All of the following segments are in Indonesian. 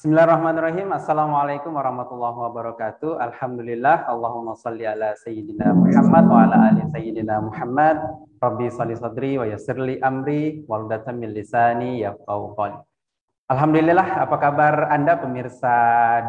Bismillahirrahmanirrahim. Assalamualaikum warahmatullahi wabarakatuh. Alhamdulillah. Allahumma salli ala Sayyidina Muhammad wa ala ali Sayyidina Muhammad. Rabbi salli sadri wa yassirli amri waldatan min lisani yafqahu qawli. Alhamdulillah, apa kabar Anda pemirsa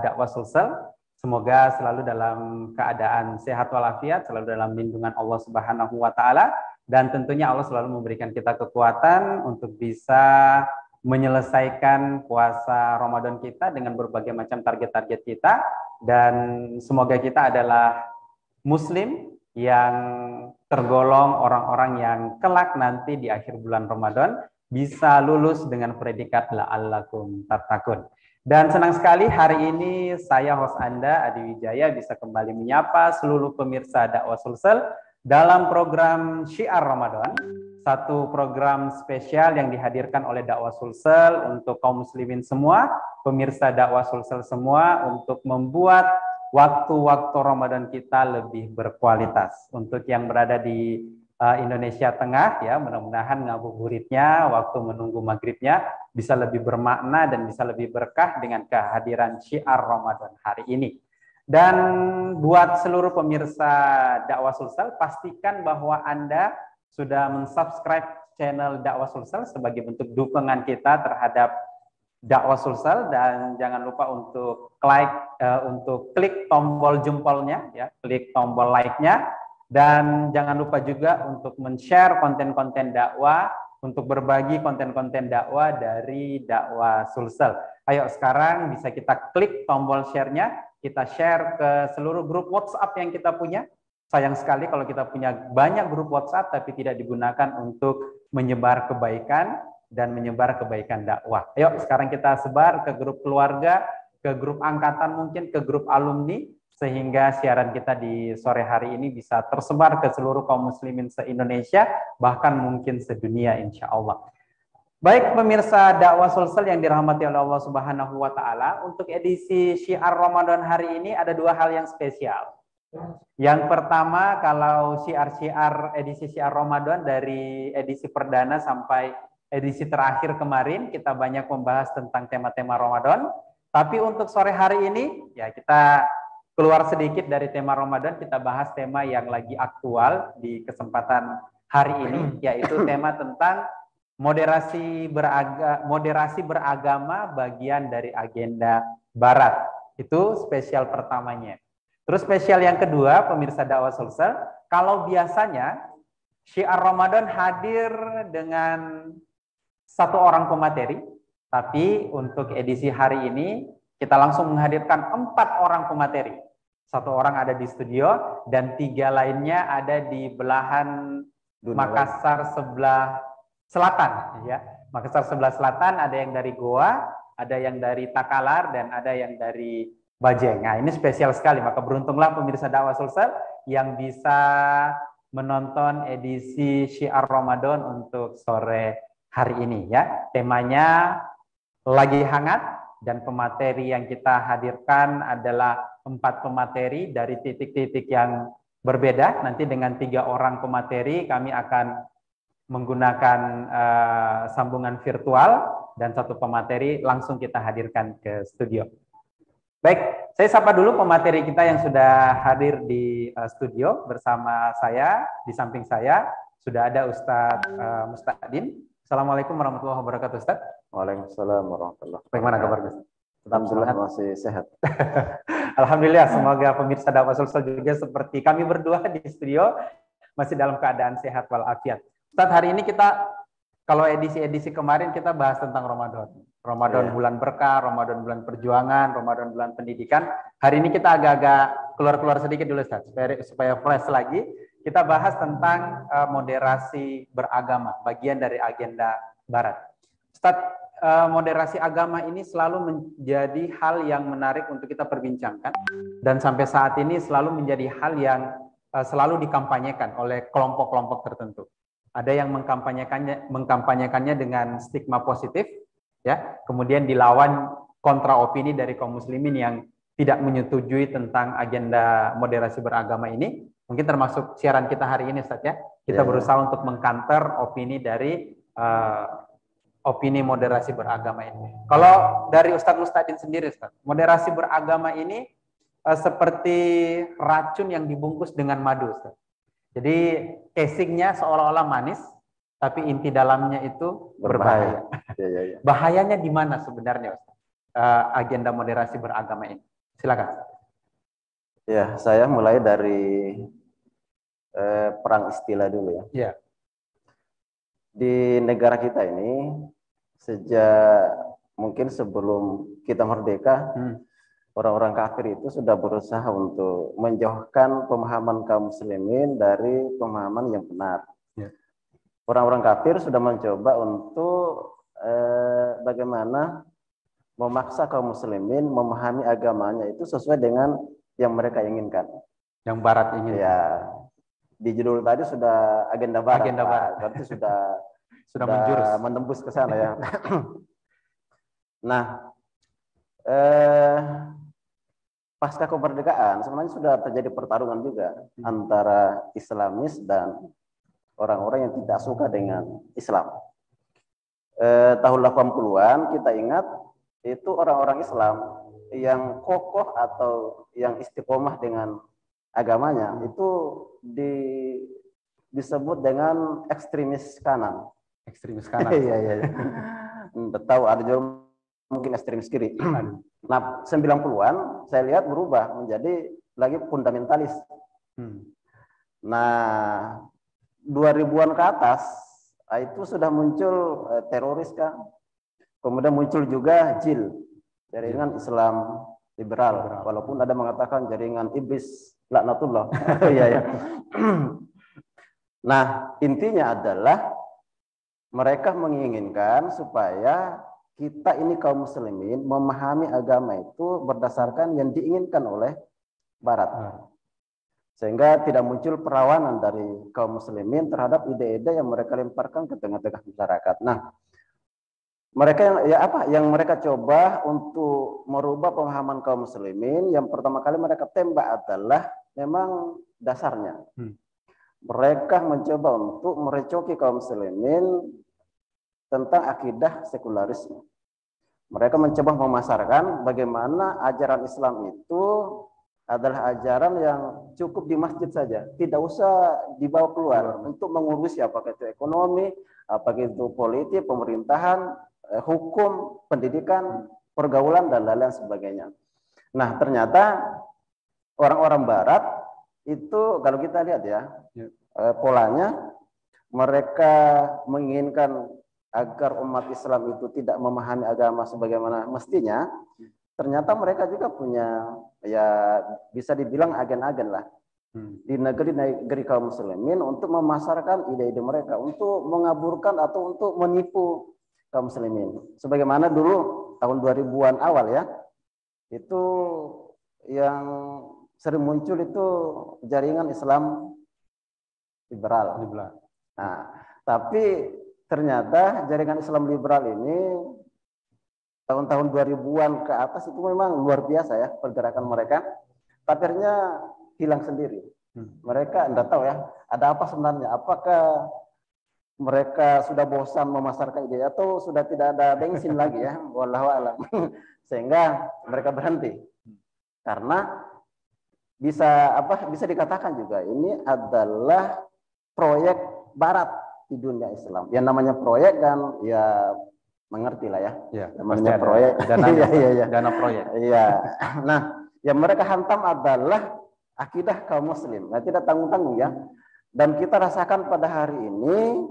dakwah Sulsel? Semoga selalu dalam keadaan sehat walafiat, selalu dalam lindungan Allah Subhanahu wa taala, dan tentunya Allah selalu memberikan kita kekuatan untuk bisa menyelesaikan puasa Ramadan kita dengan berbagai macam target-target kita, dan semoga kita adalah muslim yang tergolong orang-orang yang kelak nanti di akhir bulan Ramadan bisa lulus dengan predikat la'allakum tattaqun. Dan senang sekali hari ini saya host Anda Adi Wijaya bisa kembali menyapa seluruh pemirsa dakwah Sulsel dalam program Syiar Ramadan, satu program spesial yang dihadirkan oleh dakwah Sulsel untuk kaum muslimin semua, pemirsa dakwah Sulsel semua, untuk membuat waktu-waktu Ramadan kita lebih berkualitas. Untuk yang berada di Indonesia Tengah, ya, mudah-mudahan ngabuburitnya, waktu menunggu maghribnya bisa lebih bermakna dan bisa lebih berkah dengan kehadiran Syiar Ramadan hari ini. Dan buat seluruh pemirsa dakwah Sulsel, pastikan bahwa Anda sudah mensubscribe channel dakwah Sulsel sebagai bentuk dukungan kita terhadap dakwah Sulsel, dan jangan lupa untuk klik tombol jempolnya, ya, klik tombol like-nya, dan jangan lupa juga untuk men-share konten-konten dakwah, untuk berbagi konten-konten dakwah dari dakwah Sulsel. Ayo sekarang bisa kita klik tombol share-nya, kita share ke seluruh grup WhatsApp yang kita punya. Sayang sekali kalau kita punya banyak grup WhatsApp tapi tidak digunakan untuk menyebar kebaikan dan menyebar kebaikan dakwah. Ayo sekarang kita sebar ke grup keluarga, ke grup angkatan, mungkin ke grup alumni, sehingga siaran kita di sore hari ini bisa tersebar ke seluruh kaum muslimin se-Indonesia, bahkan mungkin sedunia insya Allah. Baik pemirsa dakwah Sulsel yang dirahmati oleh Allah Subhanahu wa taala, untuk edisi Syiar Ramadan hari ini ada dua hal yang spesial. Yang pertama, kalau syiar-syiar edisi Syiar Ramadan dari edisi perdana sampai edisi terakhir kemarin kita banyak membahas tentang tema-tema Ramadan, tapi untuk sore hari ini ya kita keluar sedikit dari tema Ramadan, kita bahas tema yang lagi aktual di kesempatan hari ini, yaitu tema tentang moderasi beragama bagian dari agenda Barat. Itu spesial pertamanya. Terus spesial yang kedua, pemirsa dakwah Sulsel, kalau biasanya Syiar Ramadan hadir dengan satu orang pemateri, tapi untuk edisi hari ini kita langsung menghadirkan 4 orang pemateri. 1 orang ada di studio dan 3 lainnya ada di belahan Makassar sebelah selatan, ya. Makassar sebelah selatan, ada yang dari Goa, ada yang dari Takalar, dan ada yang dari Bajeng. Nah, ini spesial sekali, maka beruntunglah pemirsa dakwah Sulsel yang bisa menonton edisi Syiar Ramadan untuk sore hari ini, ya. Temanya lagi hangat dan pemateri yang kita hadirkan adalah 4 pemateri dari titik-titik yang berbeda. Nanti dengan 3 orang pemateri kami akan menggunakan sambungan virtual, dan 1 pemateri langsung kita hadirkan ke studio. Baik, saya sapa dulu pemateri kita yang sudah hadir di studio bersama saya. Di samping saya sudah ada Ustadz Mustaqdim. Assalamualaikum warahmatullahi wabarakatuh, Ustadz. Waalaikumsalam warahmatullahi wabarakatuh. Bagaimana kabar, Ustadz? Alhamdulillah masih sehat. Alhamdulillah, semoga pemirsa dakwah Sulsel juga seperti kami berdua di studio masih dalam keadaan sehat walafiat. Ustadz, hari ini kita, kalau edisi-edisi kemarin kita bahas tentang Ramadan. Ramadan bulan berkah, Ramadan bulan perjuangan, Ramadan bulan pendidikan. Hari ini kita agak-agak keluar-keluar sedikit dulu, Ustadz, supaya fresh lagi. Kita bahas tentang moderasi beragama, bagian dari agenda Barat. Ustadz, moderasi agama ini selalu menjadi hal yang menarik untuk kita perbincangkan, dan sampai saat ini selalu menjadi hal yang selalu dikampanyekan oleh kelompok-kelompok tertentu. Ada yang mengkampanyekannya dengan stigma positif, ya, kemudian dilawan kontra opini dari kaum muslimin yang tidak menyetujui tentang agenda moderasi beragama ini. Mungkin termasuk siaran kita hari ini, Ustaz, ya. Kita berusaha untuk mengcounter opini dari opini moderasi beragama ini. Kalau dari Ustadz Mustadin sendiri, Ustadz, moderasi beragama ini seperti racun yang dibungkus dengan madu, Ustadz. Jadi casingnya seolah-olah manis, tapi inti dalamnya itu berbahaya. Ya. Bahayanya di mana sebenarnya, Ustadz? Agenda moderasi beragama ini. Silakan. Ya, saya mulai dari perang istilah dulu ya. Ya. Di negara kita ini sejak mungkin sebelum kita merdeka, orang-orang kafir itu sudah berusaha untuk menjauhkan pemahaman kaum muslimin dari pemahaman yang benar. Ya. Orang-orang kafir sudah mencoba untuk bagaimana memaksa kaum muslimin memahami agamanya itu sesuai dengan yang mereka inginkan. Yang Barat ingin. Ya, di judul tadi sudah agenda Barat. Agenda Barat. Berarti sudah menjurus, menembus ke sana ya. Nah, pasca kemerdekaan sebenarnya sudah terjadi pertarungan juga antara Islamis dan orang-orang yang tidak suka dengan Islam. Tahun 80-an kita ingat itu orang-orang Islam yang kokoh atau yang istiqomah dengan agamanya itu disebut dengan ekstremis kanan. Ekstremis kanan. Iya. Tahu ada juga mungkin ekstremis kiri. Nah, 90-an saya lihat berubah menjadi lagi fundamentalis. Nah, 2000-an ke atas itu sudah muncul teroris kan. Kemudian muncul juga JIL, jaringan Islam liberal. Walaupun ada mengatakan jaringan iblis laknatullah. Iya. Nah, intinya adalah mereka menginginkan supaya kita ini kaum muslimin memahami agama itu berdasarkan yang diinginkan oleh Barat. Sehingga tidak muncul perlawanan dari kaum muslimin terhadap ide-ide yang mereka lemparkan ke tengah-tengah masyarakat. Nah, mereka yang mereka coba untuk merubah pemahaman kaum muslimin, yang pertama kali mereka tembak adalah memang dasarnya. Mereka mencoba untuk merecoki kaum muslimin tentang akidah sekularisme. Mereka mencoba memasarkan bagaimana ajaran Islam itu adalah ajaran yang cukup di masjid saja, tidak usah dibawa keluar untuk mengurusi apakah itu ekonomi, apakah itu politik, pemerintahan, hukum, pendidikan, pergaulan, dan lain-lain sebagainya. Nah, ternyata orang-orang Barat itu kalau kita lihat ya, polanya mereka menginginkan agar umat Islam itu tidak memahami agama sebagaimana mestinya. Ternyata mereka juga punya, ya bisa dibilang agen-agen lah di negeri kaum muslimin untuk memasarkan ide-ide mereka, untuk mengaburkan atau untuk menipu kaum muslimin. Sebagaimana dulu tahun 2000-an awal ya, itu yang sering muncul itu jaringan Islam liberal. Nah, tapi ternyata jaringan Islam liberal ini tahun-tahun 2000-an ke atas itu memang luar biasa ya pergerakan mereka. Tapi akhirnya hilang sendiri. Mereka enggak tahu ya, ada apa sebenarnya? Apakah mereka sudah bosan memasarkan ide atau sudah tidak ada bensin lagi ya, wallahu a'lam. Sehingga mereka berhenti. Karena bisa dikatakan juga ini adalah proyek Barat di dunia Islam. Yang namanya proyek kan ya mengerti lah ya. Namanya proyek. Dana proyek. Iya. Nah, yang mereka hantam adalah akidah kaum muslim. Nah, tidak tanggung-tanggung ya. Dan kita rasakan pada hari ini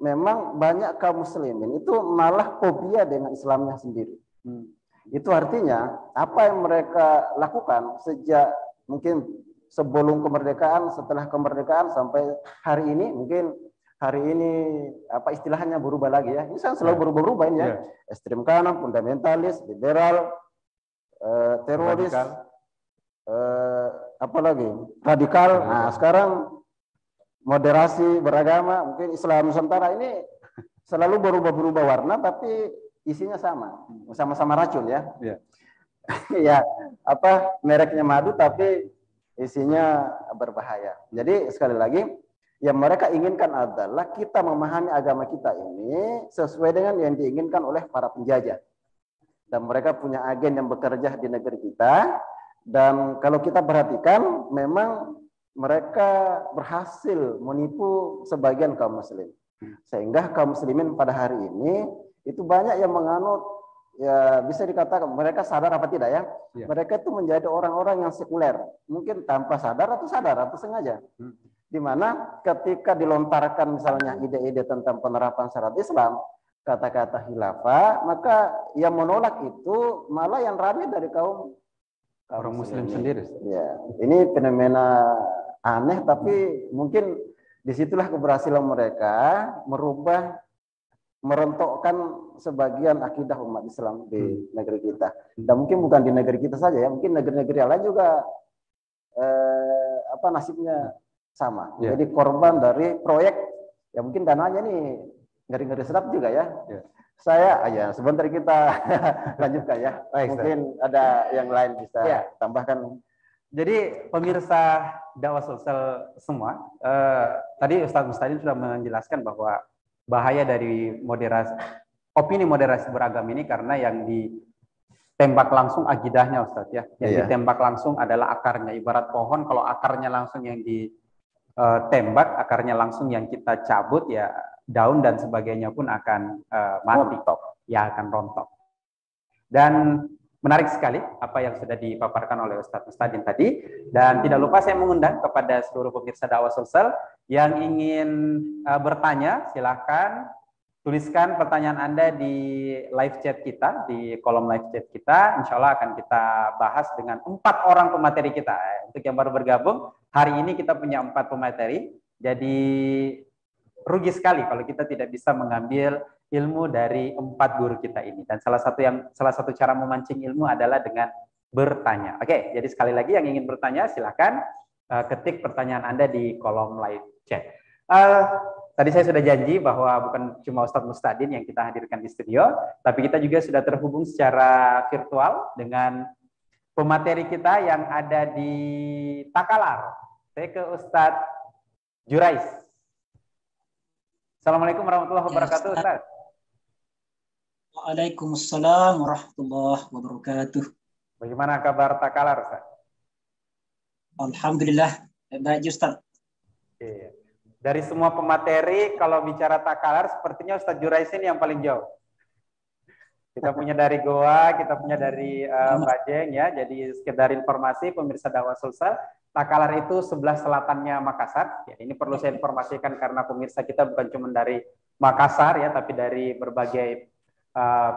memang banyak kaum muslimin itu malah fobia dengan Islamnya sendiri. Itu artinya apa yang mereka lakukan sejak mungkin sebelum kemerdekaan, setelah kemerdekaan sampai hari ini, mungkin hari ini apa istilahnya berubah lagi ya. Ini kan selalu berubah-ubah ini ya. Ekstrem kanan, fundamentalis, liberal, teroris, apalagi radikal. Nah, sekarang moderasi beragama, mungkin Islam Nusantara ini selalu berubah-berubah warna, tapi isinya sama-sama racun ya. Ya, mereknya madu, tapi isinya berbahaya. Jadi sekali lagi, Yang mereka inginkan adalah kita memahami agama kita ini sesuai dengan yang diinginkan oleh para penjajah. Dan mereka punya agen yang bekerja di negeri kita. Dan kalau kita perhatikan, memang mereka berhasil menipu sebagian kaum muslim. Sehingga kaum muslimin pada hari ini itu banyak yang menganut, ya bisa dikatakan mereka sadar apa tidak ya? Mereka itu menjadi orang-orang yang sekuler. Mungkin tanpa sadar atau sengaja. Di mana ketika dilontarkan misalnya ide-ide tentang penerapan syariat Islam, kata-kata khilafah, maka yang menolak itu malah yang ramai dari kaum orang muslim sendiri. Ya, ini fenomena aneh, tapi mungkin disitulah keberhasilan mereka merontokkan sebagian akidah umat Islam di negeri kita. Dan mungkin bukan di negeri kita saja ya, mungkin negeri-negeri lain juga nasibnya sama. Jadi korban dari proyek, ya mungkin dananya nih ngeri-ngeri sedap juga ya. Saya sebentar kita lanjutkan ya. Mungkin ada yang lain bisa tambahkan. Jadi pemirsa dakwah sosial semua, tadi Ustadz Mustadin sudah menjelaskan bahwa bahaya dari opini moderasi beragama ini karena yang ditembak langsung akidahnya, Ustadz ya. Yang ditembak langsung adalah akarnya. Ibarat pohon, kalau akarnya langsung yang ditembak, akarnya langsung yang kita cabut, ya daun dan sebagainya pun akan mati, ya akan rontok. Dan menarik sekali apa yang sudah dipaparkan oleh Ustadz Mustadin tadi. Dan tidak lupa saya mengundang kepada seluruh pemirsa dakwah sosial yang ingin bertanya, silahkan tuliskan pertanyaan Anda di live chat kita, di kolom live chat kita. Insya Allah akan kita bahas dengan 4 orang pemateri kita. Untuk yang baru bergabung, hari ini kita punya 4 pemateri. Jadi rugi sekali kalau kita tidak bisa mengambil ilmu dari 4 guru kita ini. Dan salah satu cara memancing ilmu adalah dengan bertanya. Oke, jadi sekali lagi yang ingin bertanya silahkan ketik pertanyaan Anda di kolom live chat. Tadi saya sudah janji bahwa bukan cuma Ustadz Mustadin yang kita hadirkan di studio, tapi kita juga sudah terhubung secara virtual dengan pemateri kita yang ada di Takalar. Saya ke Ustadz Jurais. Assalamualaikum warahmatullahi wabarakatuh, Ustaz. Waalaikumsalam warahmatullahi wabarakatuh. Bagaimana kabar Takalar, Ustaz? Alhamdulillah, baik Ustaz. Oke. Dari semua pemateri, kalau bicara Takalar, sepertinya Ustaz Jurais ini yang paling jauh. Kita punya dari Goa, kita punya dari Bajeng ya. Jadi sekedar informasi pemirsa dakwah sosial, Takalar itu sebelah selatannya Makassar. Ya, ini perlu saya informasikan karena pemirsa kita bukan cuma dari Makassar ya, tapi dari berbagai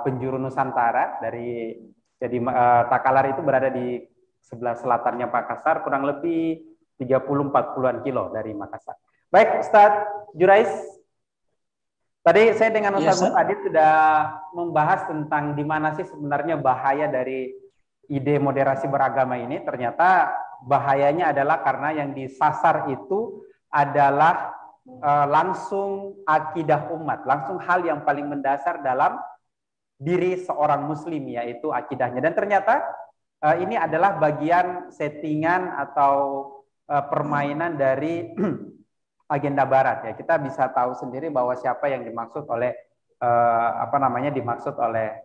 penjuru Nusantara. Jadi Takalar itu berada di sebelah selatannya Makassar, kurang lebih 30-40-an kilo dari Makassar. Baik, Ustadz Jurais. Tadi saya dengan Ustadz Mustadin sudah membahas tentang di mana sih sebenarnya bahaya dari ide moderasi beragama ini. Ternyata bahayanya adalah karena yang disasar itu adalah langsung akidah umat, langsung hal yang paling mendasar dalam diri seorang muslim, yaitu akidahnya. Dan ternyata ini adalah bagian settingan atau permainan dari agenda barat ya. Kita bisa tahu sendiri bahwa siapa yang dimaksud oleh dimaksud oleh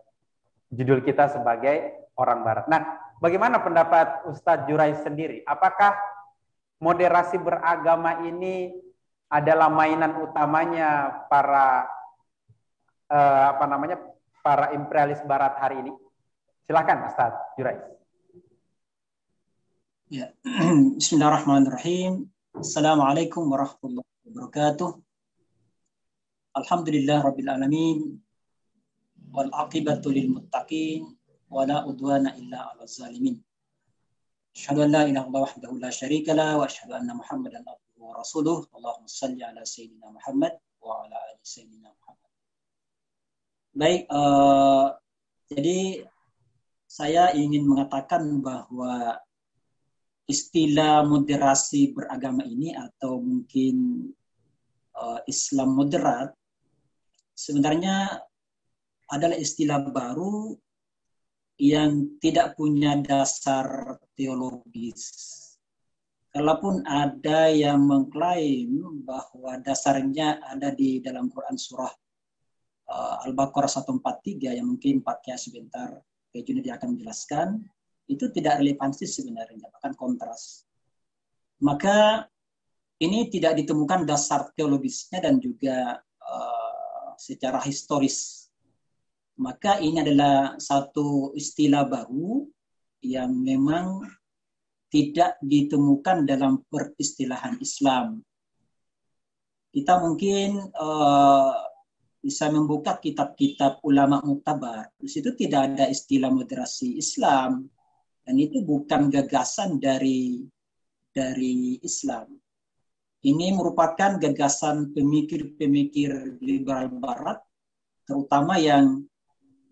judul kita sebagai orang barat. Nah, bagaimana pendapat Ustadz Jurais sendiri? Apakah moderasi beragama ini adalah mainan utamanya para para imperialis barat hari ini? Silakan Ustadz Jurais. Ya. Bismillahirrahmanirrahim. Assalamualaikum warahmatullahi wabarakatuh. Alhamdulillah rabbil alamin wal aqibatu lil muttaqin wa la udwana illa 'alal zalimin. Asyhadu an la ilaha illallah wahdahu la syarika la wa asyhadu anna Muhammadan abduhu wa rasuluh. Allahumma shalli ala sayyidina Muhammad wa ala ali sayyidina Muhammad. Baik, jadi saya ingin mengatakan bahwa istilah moderasi beragama ini atau mungkin Islam moderat sebenarnya adalah istilah baru yang tidak punya dasar teologis. Kalaupun ada yang mengklaim bahwa dasarnya ada di dalam Quran surah Al-Baqarah 143 yang mungkin pakai sebentar Junidi akan menjelaskan, itu tidak relevansi sebenarnya, bahkan kontras. Maka ini tidak ditemukan dasar teologisnya dan juga secara historis. Maka ini adalah satu istilah baru yang memang tidak ditemukan dalam peristilahan Islam. Kita mungkin bisa membuka kitab-kitab ulama muktabar. Di situ tidak ada istilah moderasi Islam, dan itu bukan gagasan dari Islam. Ini merupakan gagasan pemikir-pemikir liberal Barat, terutama yang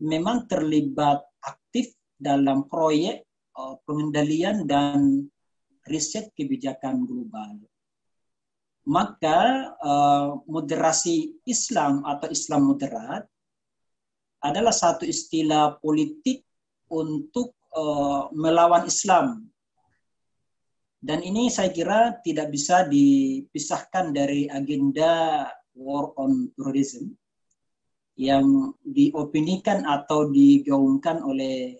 memang terlibat aktif dalam proyek pengendalian dan riset kebijakan global. Maka moderasi Islam atau Islam moderat adalah satu istilah politik untuk melawan Islam. Dan ini saya kira tidak bisa dipisahkan dari agenda war on terrorism yang diopinikan atau digaungkan oleh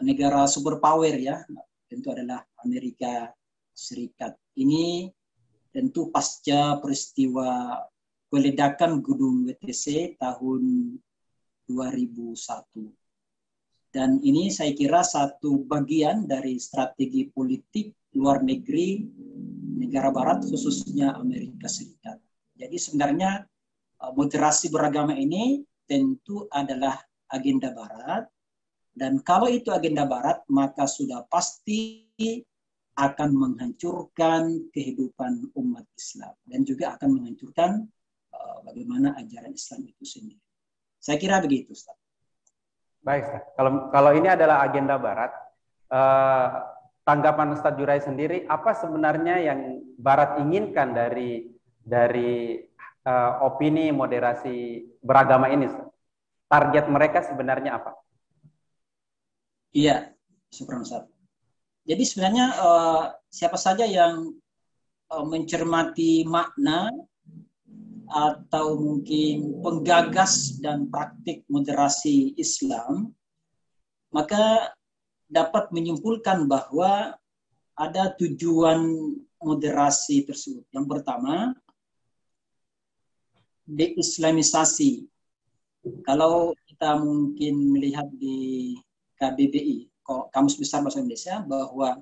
negara superpower, ya, tentu adalah Amerika Serikat. Ini tentu pasca peristiwa peledakan gedung WTC tahun 2001. Dan ini saya kira satu bagian dari strategi politik luar negeri negara Barat, khususnya Amerika Serikat. Jadi sebenarnya moderasi beragama ini tentu adalah agenda Barat. Dan kalau itu agenda Barat, maka sudah pasti akan menghancurkan kehidupan umat Islam. Dan juga akan menghancurkan bagaimana ajaran Islam itu sendiri. Saya kira begitu, Ustaz. Baik, Ustaz. Kalau ini adalah agenda Barat, tanggapan Ustaz Jurai sendiri, apa sebenarnya yang Barat inginkan dari opini moderasi beragama ini, Ustaz? Target mereka sebenarnya apa? Iya, syukur Ustaz. Jadi sebenarnya siapa saja yang mencermati makna atau mungkin penggagas dan praktik moderasi Islam, maka dapat menyimpulkan bahwa ada tujuan moderasi tersebut. Yang pertama, deislamisasi. Kalau kita mungkin melihat di KBBI, Kamus Besar Bahasa Indonesia, bahwa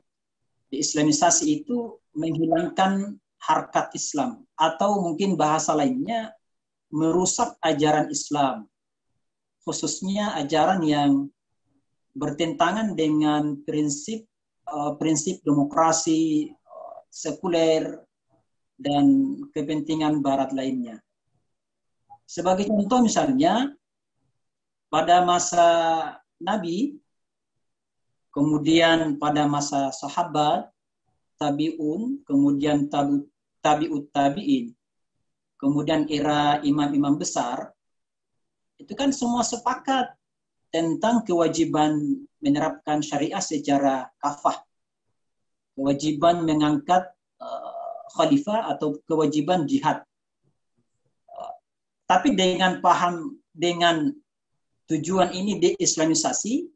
deislamisasi itu menghilangkan harkat Islam, atau mungkin bahasa lainnya merusak ajaran Islam, khususnya ajaran yang bertentangan dengan prinsip demokrasi, sekuler, dan kepentingan Barat lainnya. Sebagai contoh misalnya, pada masa Nabi, kemudian pada masa sahabat, tabi'un, kemudian tabi'ut tabi'in, kemudian era imam-imam besar, itu kan semua sepakat tentang kewajiban menerapkan syariah secara kafah, kewajiban mengangkat khalifah atau kewajiban jihad. Tapi dengan tujuan ini deislamisasi,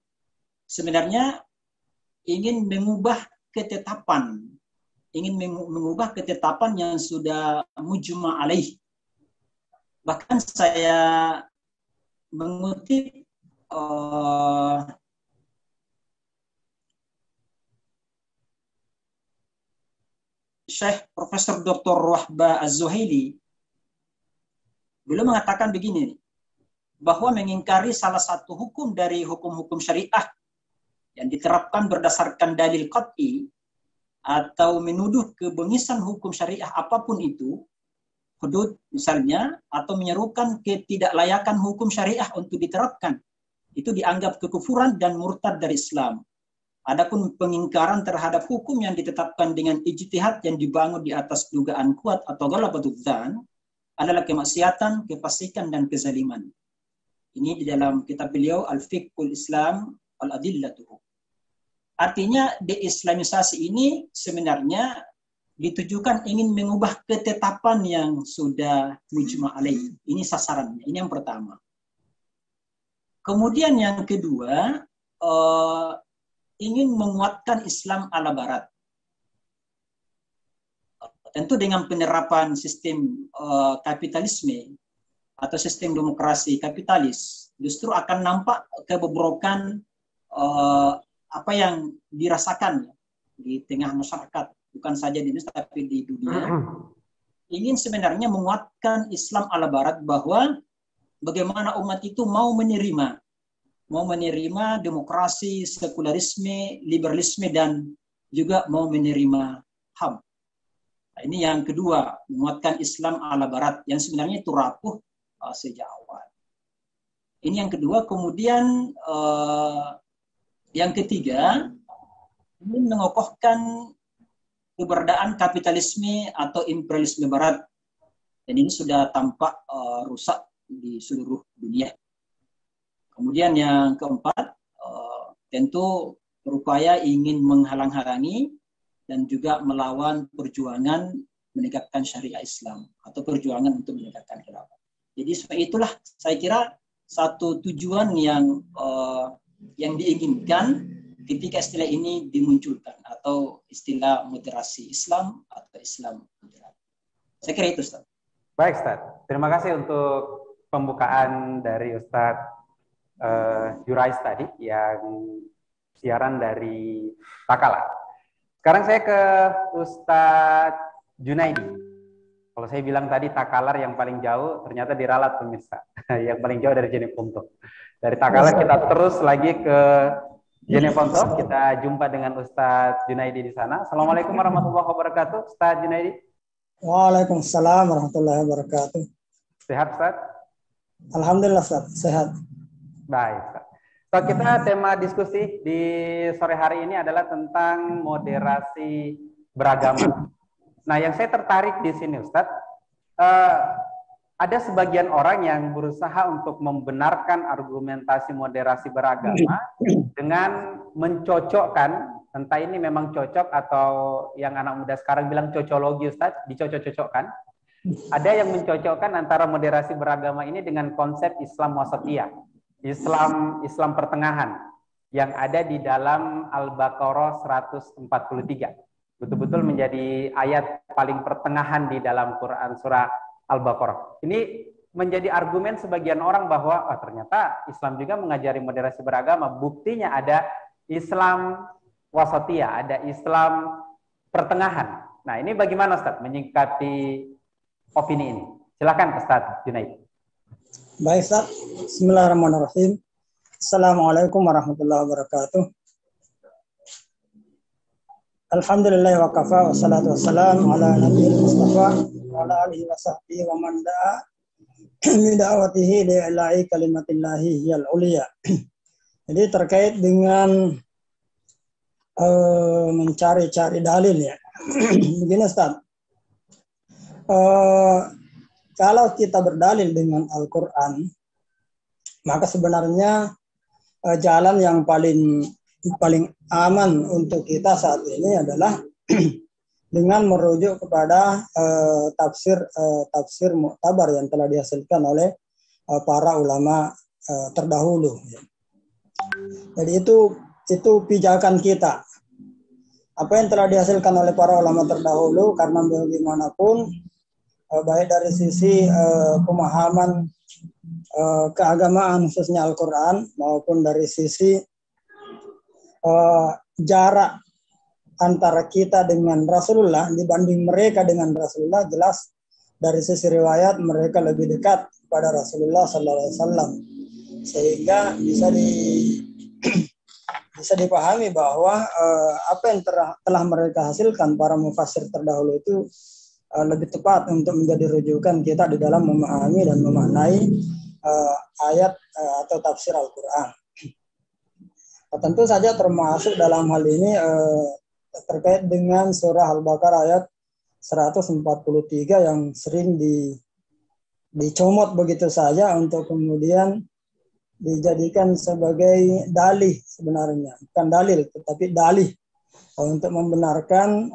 sebenarnya ingin mengubah ketetapan yang sudah mujma' alaih. Bahkan saya mengutip Syekh Profesor Dr. Wahbah Az-Zuhaili, beliau mengatakan begini, bahwa mengingkari salah satu hukum dari hukum-hukum syariah yang diterapkan berdasarkan dalil qat'i, atau menuduh kebengisan hukum syariah apapun itu, hudud misalnya, atau menyerukan ketidaklayakan hukum syariah untuk diterapkan, itu dianggap kekufuran dan murtad dari Islam. Adapun pengingkaran terhadap hukum yang ditetapkan dengan ijtihad yang dibangun di atas dugaan kuat atau ghalabatul dzan adalah kemaksiatan, kefasikan, dan kezaliman. Ini di dalam kitab beliau Al-Fiqhul Islam Al-Adillatuhu. Artinya deislamisasi ini sebenarnya ditujukan ingin mengubah ketetapan yang sudah mujma' alaih. Ini sasarannya, ini yang pertama. Kemudian yang kedua, ingin menguatkan Islam ala Barat. Tentu dengan penerapan sistem kapitalisme atau sistem demokrasi kapitalis, justru akan nampak kebobrokan apa yang dirasakan di tengah masyarakat, bukan saja di Indonesia tapi di dunia. Ingin sebenarnya menguatkan Islam ala Barat bahwa bagaimana umat itu mau menerima demokrasi, sekularisme, liberalisme, dan juga mau menerima HAM. Nah, ini yang kedua, menguatkan Islam ala Barat yang sebenarnya itu rapuh sejak awal. Ini yang kedua. Kemudian yang ketiga, ini mengokohkan keberadaan kapitalisme atau imperialisme Barat. Dan ini sudah tampak rusak di seluruh dunia. Kemudian yang keempat, tentu berupaya ingin menghalang-halangi dan juga melawan perjuangan menegakkan syariah Islam atau perjuangan untuk menegakkan khilafah. Jadi sebab itulah saya kira satu tujuan yang diinginkan ketika istilah ini dimunculkan atau istilah moderasi Islam atau Islam moderat. Saya kira itu, Ustaz. Baik, Ustaz. Terima kasih untuk pembukaan dari Ustaz Jurais tadi yang siaran dari Takala. Sekarang saya ke Ustadz Junaidi. Kalau saya bilang tadi Takalar yang paling jauh, ternyata diralat pemirsa. Yang paling jauh dari Jeneponto. Dari Takalar kita terus lagi ke Jeneponto. Kita jumpa dengan Ustadz Junaidi di sana. Assalamualaikum warahmatullahi wabarakatuh. Ustadz Junaidi. Waalaikumsalam warahmatullahi wabarakatuh. Sehat, Ustadz? Alhamdulillah, Ustadz. Sehat. Baik, Ustadz. So, kita tema diskusi di sore hari ini adalah tentang moderasi beragama. Nah, yang saya tertarik di sini, Ustadz, ada sebagian orang yang berusaha untuk membenarkan argumentasi moderasi beragama dengan mencocokkan, entah ini memang cocok atau yang anak muda sekarang bilang cocologi, Ustadz, dicocok-cocokkan. Ada yang mencocokkan antara moderasi beragama ini dengan konsep Islam wasatiyah. Islam pertengahan yang ada di dalam Al-Baqarah 143. Betul-betul menjadi ayat paling pertengahan di dalam Quran surah Al-Baqarah. Ini menjadi argumen sebagian orang bahwa ternyata Islam juga mengajari moderasi beragama. Buktinya ada Islam wasatiyah, ada Islam pertengahan. Nah, ini bagaimana Ustaz menyikapi opini ini? Silakan Ustaz Junaid. Baik, Ustaz. Bismillahirrahmanirrahim. Assalamualaikum warahmatullahi wabarakatuh. Alhamdulillah wa kafa wa salatu wassalamu ala nabiyil mustafa wa ala alihi wa sahbihi wa man da'a min da'watihi li'ila'i kalimatillahi hiyal uliya. Jadi terkait dengan mencari-cari dalil ya. Begini, Ustaz. Kalau kita berdalil dengan Al-Quran, maka sebenarnya jalan yang paling aman untuk kita saat ini adalah dengan merujuk kepada tafsir Mu'tabar yang telah dihasilkan oleh para ulama terdahulu. Jadi itu pijakan kita. Apa yang telah dihasilkan oleh para ulama terdahulu, karena bagaimanapun baik dari sisi pemahaman keagamaan khususnya Al-Quran maupun dari sisi jarak antara kita dengan Rasulullah dibanding mereka dengan Rasulullah, jelas dari sisi riwayat mereka lebih dekat pada Rasulullah SAW, sehingga bisa dipahami bahwa apa yang telah mereka hasilkan para mufassir terdahulu itu lebih tepat untuk menjadi rujukan kita di dalam memahami dan memaknai ayat atau tafsir Al-Quran. Tentu saja termasuk dalam hal ini terkait dengan surah Al-Baqarah ayat 143 yang sering dicomot begitu saja untuk kemudian dijadikan sebagai dalih sebenarnya, bukan dalil tetapi dalih untuk membenarkan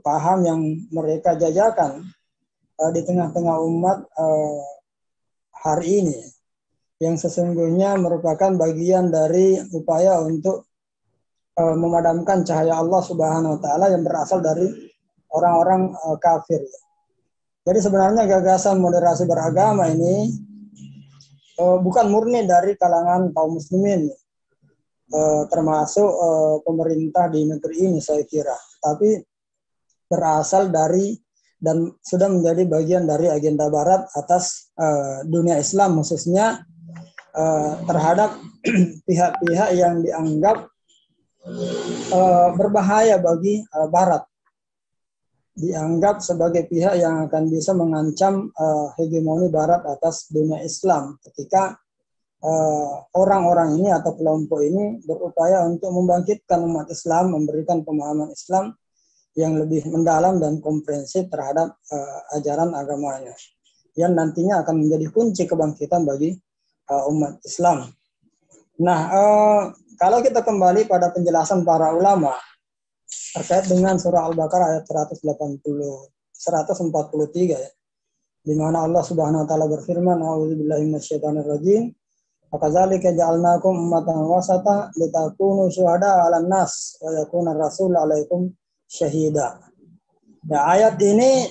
paham yang mereka jajakan di tengah-tengah umat hari ini, yang sesungguhnya merupakan bagian dari upaya untuk memadamkan cahaya Allah Subhanahu wa taala yang berasal dari orang-orang kafir. Jadi sebenarnya gagasan moderasi beragama ini bukan murni dari kalangan kaum muslimin, termasuk pemerintah di negeri ini saya kira, tapi berasal dari dan sudah menjadi bagian dari agenda Barat atas dunia Islam, khususnya terhadap pihak-pihak yang dianggap berbahaya bagi Barat, dianggap sebagai pihak yang akan bisa mengancam hegemoni Barat atas dunia Islam ketika orang-orang ini atau kelompok ini berupaya untuk membangkitkan umat Islam, memberikan pemahaman Islam yang lebih mendalam dan komprehensif terhadap ajaran agamanya, yang nantinya akan menjadi kunci kebangkitan bagi umat Islam. Nah, kalau kita kembali pada penjelasan para ulama terkait dengan surah Al-Baqarah ayat 143 ya, di mana Allah Subhanahu wa taala berfirman, "A'udzubillahi minasyaitonirrajim. Fakadzalika ja'alnakum ummatan wasata litakunu syuhada 'alan nas wa yakuna rasul 'alaikum syahida." Nah, ayat ini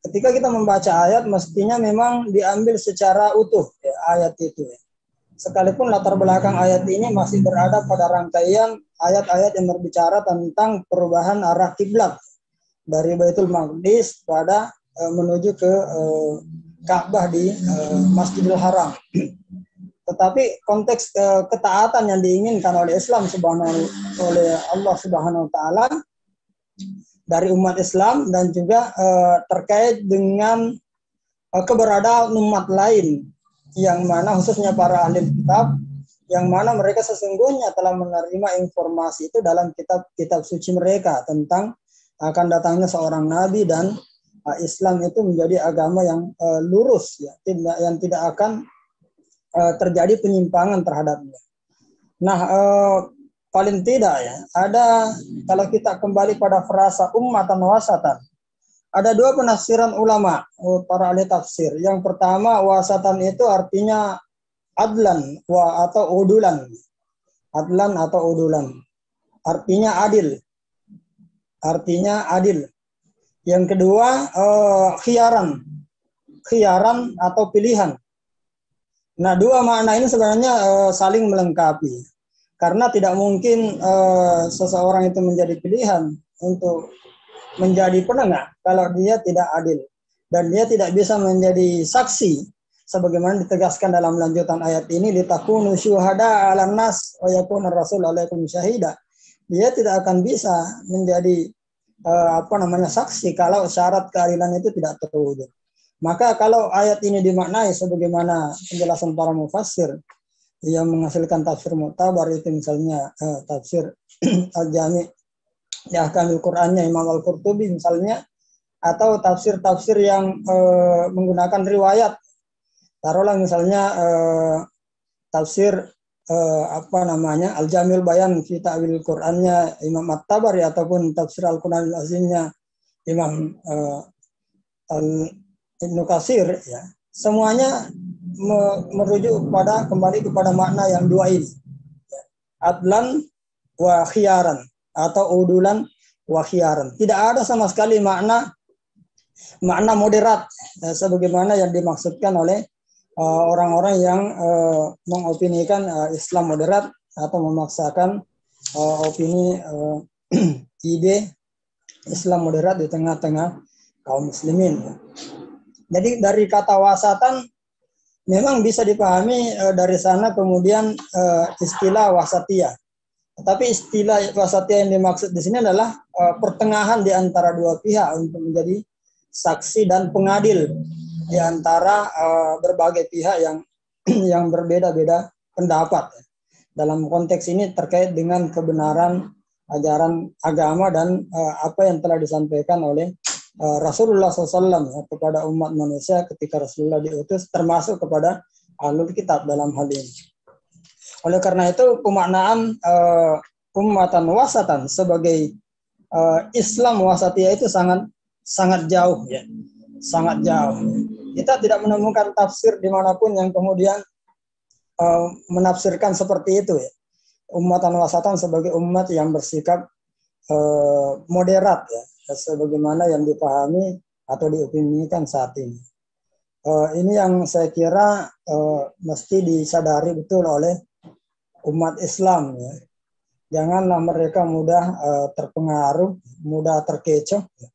ketika kita membaca ayat mestinya memang diambil secara utuh ya, ayat itu ya. Sekalipun latar belakang ayat ini masih berada pada rangkaian ayat-ayat yang berbicara tentang perubahan arah kiblat dari Baitul Maqdis pada menuju ke Ka'bah di Masjidil Haram. Tetapi konteks ketaatan yang diinginkan oleh oleh Allah Subhanahu wa taala dari umat Islam dan juga terkait dengan keberadaan umat lain yang mana khususnya para ahli kitab, yang mana mereka sesungguhnya telah menerima informasi itu dalam kitab suci mereka tentang akan datangnya seorang nabi dan Islam itu menjadi agama yang lurus ya, yang tidak akan terjadi penyimpangan terhadapnya. Nah, paling tidak ya, ada kalau kita kembali pada frasa ummatan wasatan, ada dua penafsiran ulama, para ahli tafsir. Yang pertama, wasatan itu artinya adlan atau udulan. Adlan atau udulan. Artinya adil. Artinya adil. Yang kedua, khiyaran. Khiyaran atau pilihan. Nah, dua makna ini sebenarnya saling melengkapi. Karena tidak mungkin seseorang itu menjadi pilihan untuk menjadi penengah kalau dia tidak adil, dan dia tidak bisa menjadi saksi sebagaimana ditegaskan dalam lanjutan ayat ini, litakunu syuhada 'alan nas wa yakuna rasul 'alaikum syahida. Dia tidak akan bisa menjadi saksi kalau syarat keadilan itu tidak terwujud. Maka kalau ayat ini dimaknai sebagaimana penjelasan para mufassir yang menghasilkan tafsir mu'tabar, itu misalnya tafsir Al-Jami' ya Ahkamil Qur'annya Imam Al-Qurtubi misalnya, atau tafsir-tafsir yang menggunakan riwayat. Taruhlah misalnya tafsir Al-Jamil Bayan fi Ta'wil Qur'annya Imam At-Tabari, ataupun tafsir Al-Qur'anil Azimnya Imam Ibnu Katsir ya. Semuanya merujuk kembali kepada makna yang dua ini. Adlan wa khiyaran atau udulan wa khiyaran. Tidak ada sama sekali makna moderat sebagaimana yang dimaksudkan oleh orang-orang yang mengopinikan Islam moderat atau memaksakan opini ide Islam moderat di tengah-tengah kaum muslimin. Jadi dari kata wasatan memang bisa dipahami dari sana kemudian istilah wasatiyah. Tapi istilah wasatiyah yang dimaksud di sini adalah pertengahan di antara dua pihak untuk menjadi saksi dan pengadil di antara berbagai pihak yang berbeda-beda pendapat. Dalam konteks ini terkait dengan kebenaran ajaran agama dan apa yang telah disampaikan oleh Rasulullah SAW kepada umat manusia ketika Rasulullah diutus, termasuk kepada ahlul kitab dalam hal ini. Oleh karena itu pemaknaan ummatan wasatan sebagai Islam wasatiyah itu sangat jauh ya, sangat jauh. Kita tidak menemukan tafsir dimanapun yang kemudian menafsirkan seperti itu ya. Ummatan wasatan sebagai umat yang bersikap moderat ya, sebagaimana yang dipahami atau diopinikan saat ini. Ini yang saya kira mesti disadari betul oleh umat Islam ya. Janganlah mereka mudah terpengaruh, mudah terkecoh ya.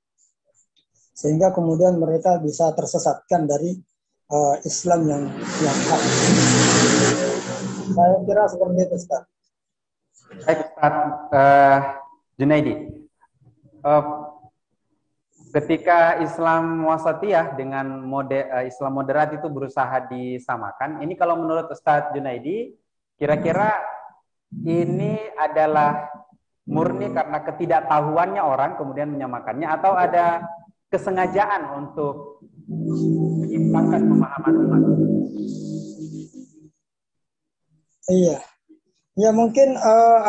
Sehingga kemudian mereka bisa tersesatkan dari Islam yang hak. Saya kira seperti itu, Ustaz. Baik, Ustaz Junaidi. Ketika Islam wasatiyah dengan Islam moderat itu berusaha disamakan, ini kalau menurut Ustaz Junaidi, kira-kira ini adalah murni karena ketidaktahuannya orang kemudian menyamakannya, atau ada kesengajaan untuk menyimpangkan pemahaman umat? Iya, ya mungkin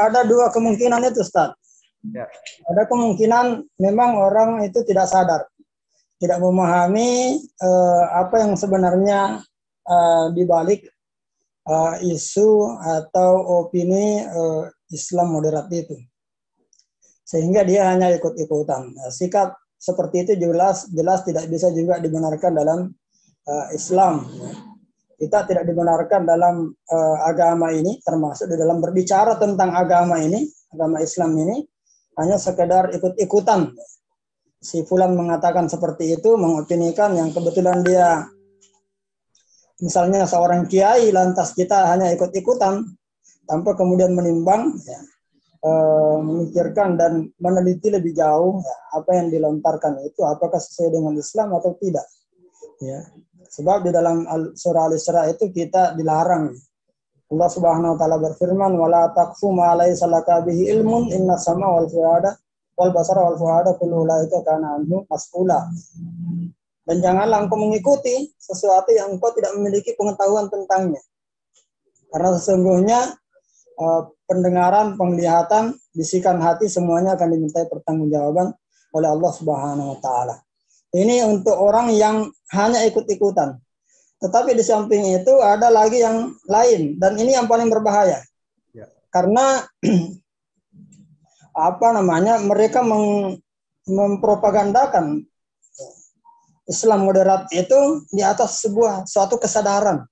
ada dua kemungkinan itu, Ustaz. Ya. Ada kemungkinan memang orang itu tidak sadar, tidak memahami apa yang sebenarnya dibalik isu atau opini Islam moderat itu, sehingga dia hanya ikut-ikutan. Sikap seperti itu jelas tidak bisa juga dibenarkan dalam Islam. Kita tidak dibenarkan dalam agama ini, termasuk di dalam berbicara tentang agama ini, agama Islam ini, hanya sekedar ikut-ikutan. Si fulan mengatakan seperti itu, mengopinikan yang kebetulan dia misalnya seorang kiai, lantas kita hanya ikut-ikutan tanpa kemudian menimbang, ya, memikirkan dan meneliti lebih jauh ya, apa yang dilontarkan itu apakah sesuai dengan Islam atau tidak. Ya. Sebab di dalam surah Al-Isra itu kita dilarang. Allah Subhanahu wa taala berfirman, "Wala taqfu ma laysa laka bihi ilmun, inna sama wal fuada wal basara wal fuada kullu ulaika kana anhu mas'ula." Dan janganlah engkau mengikuti sesuatu yang engkau tidak memiliki pengetahuan tentangnya. Karena sesungguhnya pendengaran, penglihatan, bisikan hati semuanya akan dimintai pertanggungjawaban oleh Allah Subhanahu wa taala. Ini untuk orang yang hanya ikut-ikutan. Tetapi di samping itu ada lagi yang lain, dan ini yang paling berbahaya. Ya. Karena mereka mempropagandakan Islam moderat itu di atas suatu kesadaran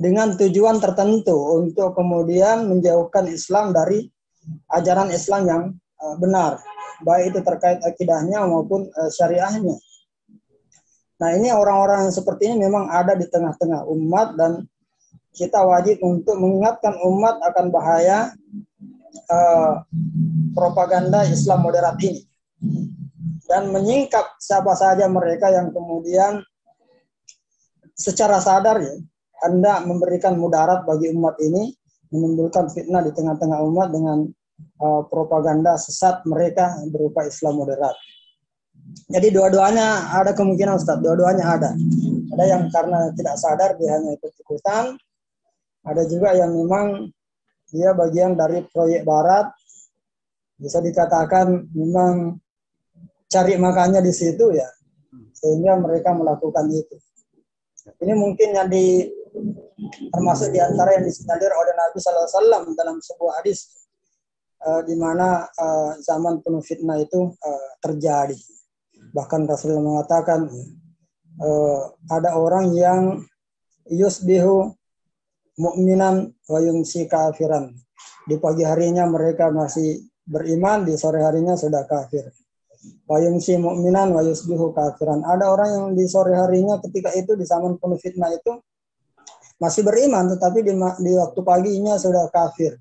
dengan tujuan tertentu untuk kemudian menjauhkan Islam dari ajaran Islam yang benar, baik itu terkait akidahnya maupun syariahnya. Nah, ini orang-orang yang seperti ini memang ada di tengah-tengah umat, dan kita wajib untuk mengingatkan umat akan bahaya propaganda Islam moderat ini, dan menyingkap siapa saja mereka yang kemudian secara sadar ya hendak memberikan mudarat bagi umat ini, menimbulkan fitnah di tengah-tengah umat dengan propaganda sesat mereka berupa Islam moderat. Jadi dua-duanya ada kemungkinan, Ustaz. Dua-duanya ada. Ada yang karena tidak sadar dia hanya ikut-ikutan. Ada juga yang memang dia bagian dari proyek barat. Bisa dikatakan memang cari makannya di situ ya. Sehingga mereka melakukan itu. Ini mungkin yang termasuk di antara yang disinyalir oleh Nabi SAW dalam sebuah hadis di mana zaman penuh fitnah itu terjadi. Bahkan Rasulullah mengatakan ada orang yang yusbihu mu'minan wa yumsi kafiran. Di pagi harinya mereka masih beriman, di sore harinya sudah kafir. Wa yumsi mu'minan wa yusbihu kafiran. Ada orang yang di sore harinya ketika itu di zaman penuh fitnah itu masih beriman, tetapi di waktu paginya sudah kafir.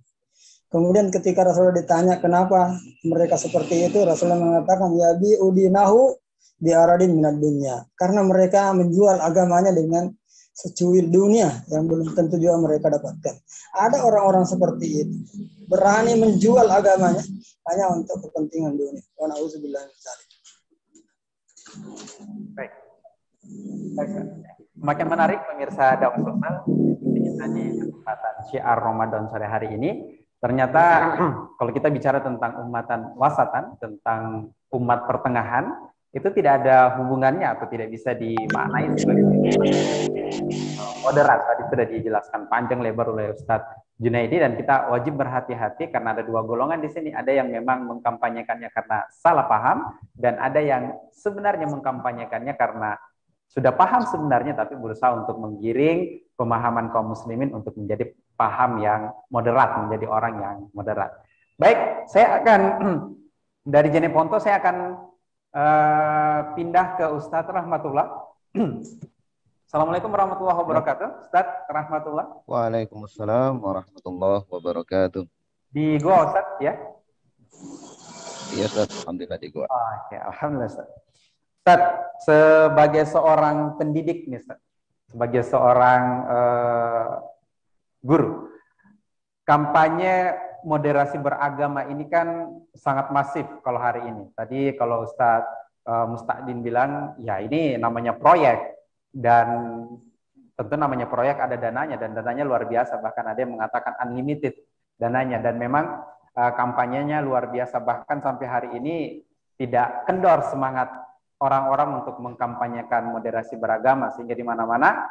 Kemudian ketika Rasulullah ditanya kenapa mereka seperti itu, Rasulullah mengatakan ya bi udinahu bi aradin minad dunya. Karena mereka menjual agamanya dengan secuil dunia yang belum tentu juga mereka dapatkan. Ada orang-orang seperti itu, berani menjual agamanya hanya untuk kepentingan dunia. Wa na'udzubillah min dzalik. Baik. Semakin menarik pemirsa dakwah sosial. di kesempatan syiar Ramadan sore hari ini. Ternyata kalau kita bicara tentang umatan wasatan, tentang umat pertengahan, itu tidak ada hubungannya atau tidak bisa dimaknai sebagai moderat. Tadi sudah dijelaskan panjang lebar oleh Ustadz Junaidi, dan kita wajib berhati-hati karena ada dua golongan di sini. Ada yang memang mengkampanyekannya karena salah paham, dan ada yang sebenarnya mengkampanyekannya karena sudah paham sebenarnya tapi berusaha untuk menggiring pemahaman kaum muslimin untuk menjadi paham yang moderat, menjadi orang yang moderat. Baik, saya akan dari Jeneponto saya akan pindah ke Ustadz Rahmatullah. Assalamualaikum warahmatullahi wabarakatuh. Ustadz Rahmatullah. Waalaikumsalam warahmatullahi wabarakatuh. Di Goa Ustadz ya? Iya Ustadz, alhamdulillah di Goa. Oke, alhamdulillah Ustadz. Ustadz, sebagai seorang pendidik nih Ustadz, sebagai seorang guru, kampanye moderasi beragama ini kan sangat masif kalau hari ini. Tadi kalau Ustadz Mustaqdin bilang, ya ini namanya proyek, dan tentu namanya proyek ada dananya, dan dananya luar biasa, bahkan ada yang mengatakan unlimited dananya, dan memang kampanyenya luar biasa, bahkan sampai hari ini tidak kendor semangat orang-orang untuk mengkampanyekan moderasi beragama, sehingga di mana-mana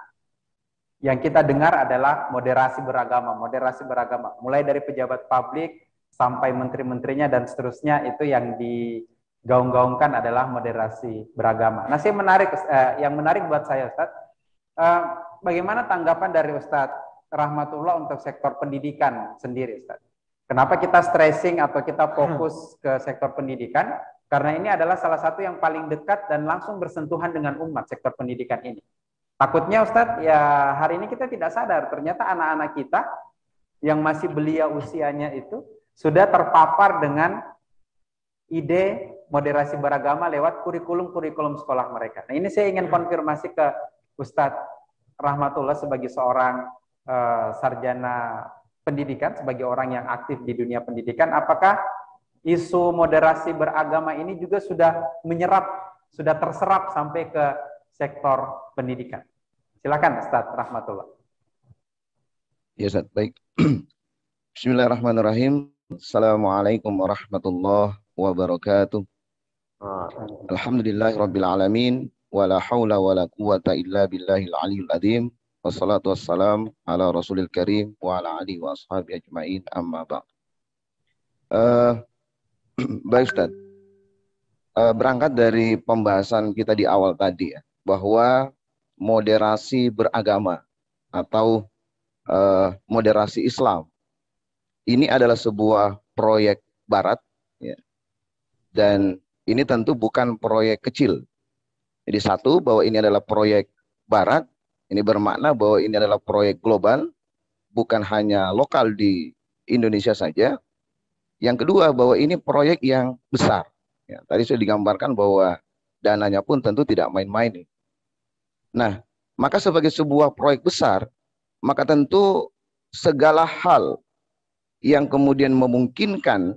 yang kita dengar adalah moderasi beragama, mulai dari pejabat publik sampai menteri-menterinya dan seterusnya, itu yang digaung-gaungkan adalah moderasi beragama. Nah, yang menarik buat saya Ustadz, bagaimana tanggapan dari Ustadz Rahmatullah untuk sektor pendidikan sendiri Ustadz? Kenapa kita stressing atau kita fokus ke sektor pendidikan? Karena ini adalah salah satu yang paling dekat dan langsung bersentuhan dengan umat, sektor pendidikan ini. Takutnya Ustadz, ya hari ini kita tidak sadar, ternyata anak-anak kita yang masih belia usianya itu sudah terpapar dengan ide moderasi beragama lewat kurikulum sekolah mereka. Nah, ini saya ingin konfirmasi ke Ustadz Rahmatullah sebagai seorang sarjana pendidikan, sebagai orang yang aktif di dunia pendidikan, apakah isu moderasi beragama ini juga sudah terserap sampai ke sektor pendidikan? Silakan Ustadz Rahmatullah. Ya Ustadz, baik. Bismillahirrahmanirrahim. Assalamualaikum warahmatullahi wabarakatuh. Alhamdulillahirabbil alamin, wala haula wala quwata illa billahil aliyil azim. Wassalatu wassalam ala rasulil karim wa ala alihi wa ashabihi ajmain, amma ba'd. Baik Ustaz, berangkat dari pembahasan kita di awal tadi ya, bahwa moderasi beragama atau moderasi Islam ini adalah sebuah proyek barat ya. Dan ini tentu bukan proyek kecil. Jadi satu, bahwa ini adalah proyek barat, ini bermakna bahwa ini adalah proyek global, bukan hanya lokal di Indonesia saja. Yang kedua, bahwa ini proyek yang besar. Ya, tadi sudah digambarkan bahwa dananya pun tentu tidak main-main. Nah, maka sebagai sebuah proyek besar, maka tentu segala hal yang kemudian memungkinkan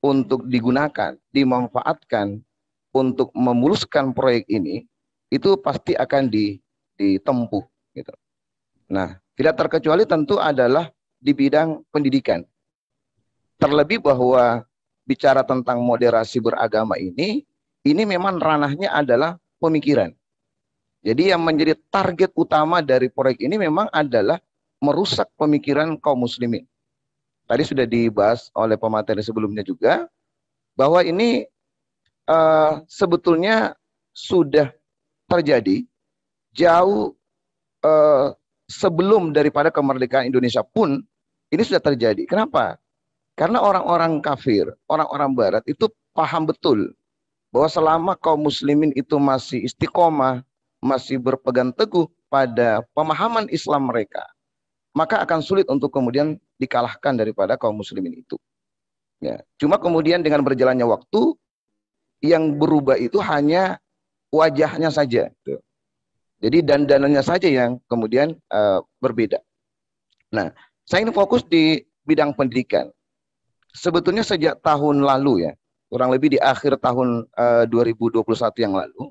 untuk digunakan, dimanfaatkan untuk memuluskan proyek ini, itu pasti akan ditempuh. Gitu. Nah, tidak terkecuali tentu adalah di bidang pendidikan. Terlebih bahwa bicara tentang moderasi beragama ini memang ranahnya adalah pemikiran. Jadi yang menjadi target utama dari proyek ini memang adalah merusak pemikiran kaum muslimin. Tadi sudah dibahas oleh pemateri sebelumnya juga, bahwa ini sebetulnya sudah terjadi jauh sebelum daripada kemerdekaan Indonesia pun ini sudah terjadi. Kenapa? Karena orang-orang kafir, orang-orang barat itu paham betul bahwa selama kaum muslimin itu masih istiqomah, masih berpegang teguh pada pemahaman Islam mereka, maka akan sulit untuk kemudian dikalahkan daripada kaum muslimin itu. Ya. Cuma kemudian dengan berjalannya waktu, yang berubah itu hanya wajahnya saja. Jadi dandanannya saja yang kemudian berbeda. Nah, saya ingin fokus di bidang pendidikan. Sebetulnya sejak tahun lalu ya, kurang lebih di akhir tahun 2021 yang lalu,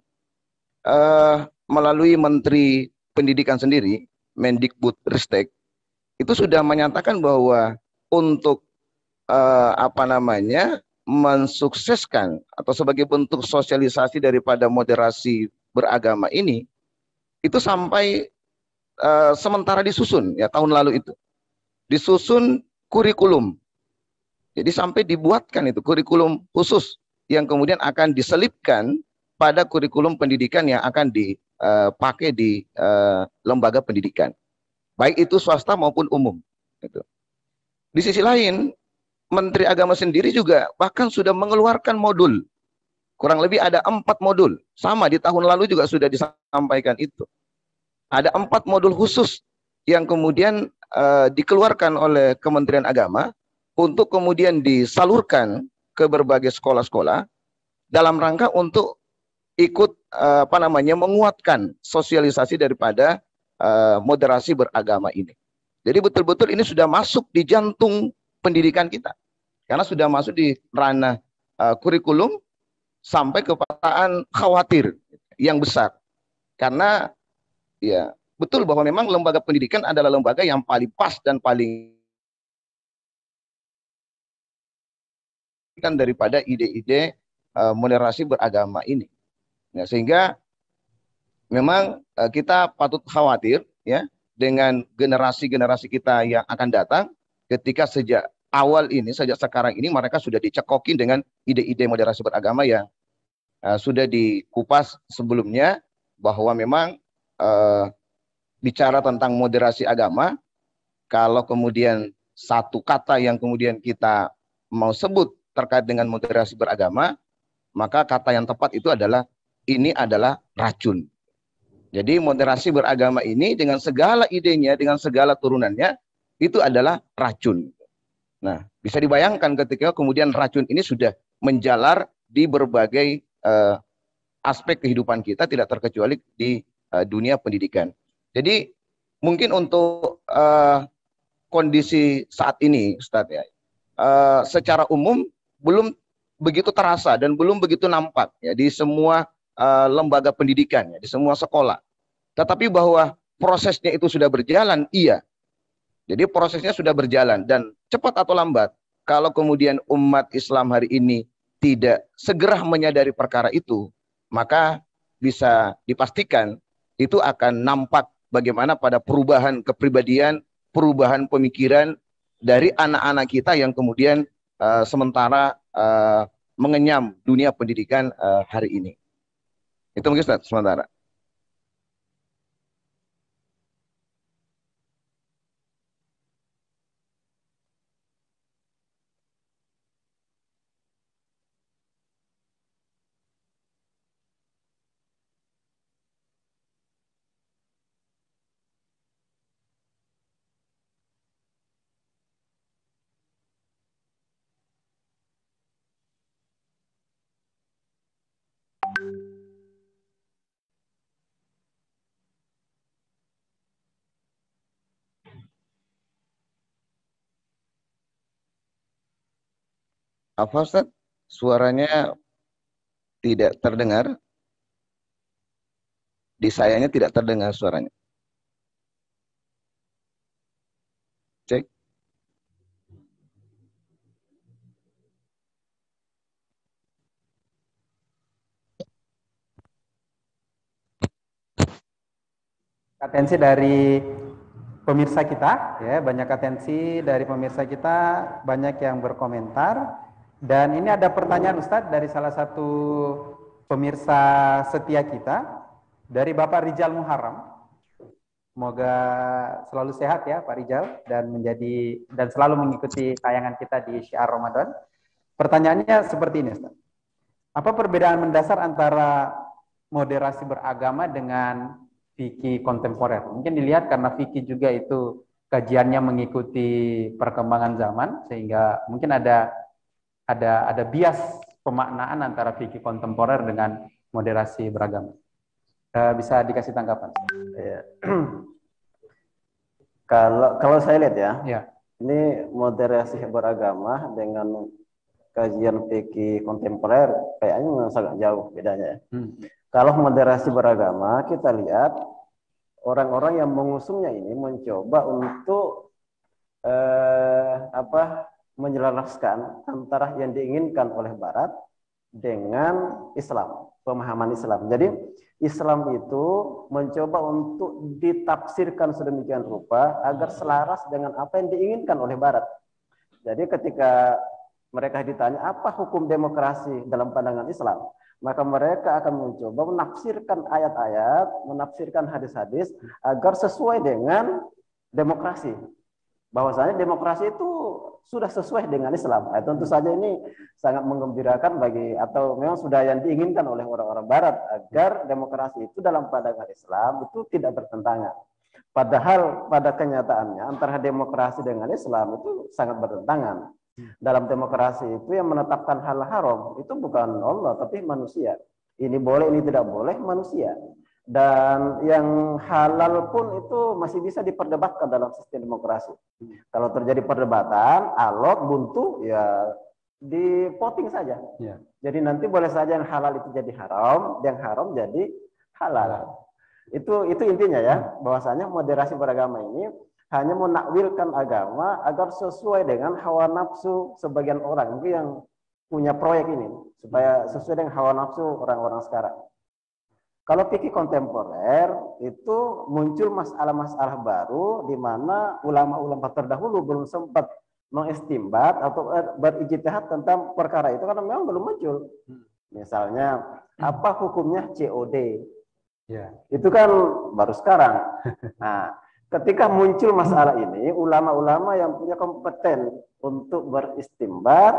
melalui Menteri Pendidikan sendiri, Mendikbud Ristek, itu sudah menyatakan bahwa untuk mensukseskan atau sebagai bentuk sosialisasi daripada moderasi beragama ini, itu sampai sementara disusun ya tahun lalu itu disusun kurikulum. Jadi sampai dibuatkan itu kurikulum khusus yang kemudian akan diselipkan pada kurikulum pendidikan yang akan dipakai di lembaga pendidikan, baik itu swasta maupun umum. Gitu. Di sisi lain, Menteri Agama sendiri juga bahkan sudah mengeluarkan modul. Kurang lebih ada 4 modul. Sama di tahun lalu juga sudah disampaikan itu. Ada 4 modul khusus yang kemudian dikeluarkan oleh Kementerian Agama untuk kemudian disalurkan ke berbagai sekolah-sekolah dalam rangka untuk ikut menguatkan sosialisasi daripada moderasi beragama ini. Jadi betul-betul ini sudah masuk di jantung pendidikan kita. Karena sudah masuk di ranah kurikulum sampai ke perkataan khawatir yang besar. Karena ya betul bahwa memang lembaga pendidikan adalah lembaga yang paling pas dan paling daripada ide-ide moderasi beragama ini. Ya, sehingga memang kita patut khawatir ya dengan generasi-generasi kita yang akan datang ketika sejak awal ini, sejak sekarang ini mereka sudah dicekokin dengan ide-ide moderasi beragama yang sudah dikupas sebelumnya, bahwa memang bicara tentang moderasi agama, kalau kemudian satu kata yang kemudian kita mau sebut terkait dengan moderasi beragama, maka kata yang tepat itu adalah ini adalah racun. Jadi moderasi beragama ini dengan segala idenya, dengan segala turunannya, itu adalah racun. Nah, bisa dibayangkan ketika kemudian racun ini sudah menjalar di berbagai aspek kehidupan kita, tidak terkecuali di dunia pendidikan. Jadi mungkin untuk kondisi saat ini, Ustadz ya, secara umum belum begitu terasa dan belum begitu nampak ya di semua lembaga pendidikan, ya, di semua sekolah. Tetapi bahwa prosesnya itu sudah berjalan, iya. Jadi prosesnya sudah berjalan dan cepat atau lambat, kalau kemudian umat Islam hari ini tidak segera menyadari perkara itu, maka bisa dipastikan itu akan nampak bagaimana pada perubahan kepribadian, perubahan pemikiran dari anak-anak kita yang kemudian sementara mengenyam dunia pendidikan hari ini. Itu mungkin Ustaz, sementara. Apa Ustaz? Suaranya tidak terdengar. Di sayanya tidak terdengar suaranya. Cek. Atensi dari pemirsa kita, ya, banyak atensi dari pemirsa kita, banyak yang berkomentar. Dan ini ada pertanyaan Ustadz dari salah satu pemirsa setia kita, dari Bapak Rijal Muharram. Semoga selalu sehat ya Pak Rijal dan selalu mengikuti tayangan kita di Syiar Ramadan. Pertanyaannya seperti ini Ustadz. Apa perbedaan mendasar antara moderasi beragama dengan fikih kontemporer? Mungkin dilihat karena fikih juga itu kajiannya mengikuti perkembangan zaman, sehingga mungkin ada bias pemaknaan antara fikih kontemporer dengan moderasi beragama. Bisa dikasih tanggapan? Ya. Kalau saya lihat ya, ini moderasi beragama dengan kajian fikih kontemporer kayaknya sangat jauh bedanya. Kalau moderasi beragama, kita lihat orang-orang yang mengusungnya ini mencoba untuk menyelaraskan antara yang diinginkan oleh Barat dengan Islam, pemahaman Islam. Jadi Islam itu mencoba untuk ditafsirkan sedemikian rupa agar selaras dengan apa yang diinginkan oleh Barat. Jadi ketika mereka ditanya apa hukum demokrasi dalam pandangan Islam, maka mereka akan mencoba menafsirkan ayat-ayat, menafsirkan hadis-hadis agar sesuai dengan demokrasi. Bahwasanya demokrasi itu sudah sesuai dengan Islam. Nah, tentu saja ini sangat menggembirakan bagi, atau memang sudah yang diinginkan oleh orang-orang Barat, agar demokrasi itu dalam pandangan Islam itu tidak bertentangan. Padahal pada kenyataannya antara demokrasi dengan Islam itu sangat bertentangan. Dalam demokrasi itu yang menetapkan hal haram itu bukan Allah tapi manusia. Ini boleh, ini tidak boleh, manusia. Dan yang halal pun itu masih bisa diperdebatkan dalam sistem demokrasi. Kalau terjadi perdebatan, alot, buntu, ya di-voting saja. Ya. Jadi nanti boleh saja yang halal itu jadi haram, yang haram jadi halal. Itu intinya ya, bahwasanya moderasi beragama ini hanya menakwilkan agama agar sesuai dengan hawa nafsu sebagian orang. Itu yang punya proyek ini, supaya sesuai dengan hawa nafsu orang-orang sekarang. Kalau fikih kontemporer itu muncul masalah-masalah baru di mana ulama-ulama terdahulu belum sempat mengistimbat atau berijtihad tentang perkara itu karena memang belum muncul. Misalnya apa hukumnya COD? Ya. Itu kan baru sekarang. Nah, ketika muncul masalah ini, ulama-ulama yang punya kompeten untuk beristimbat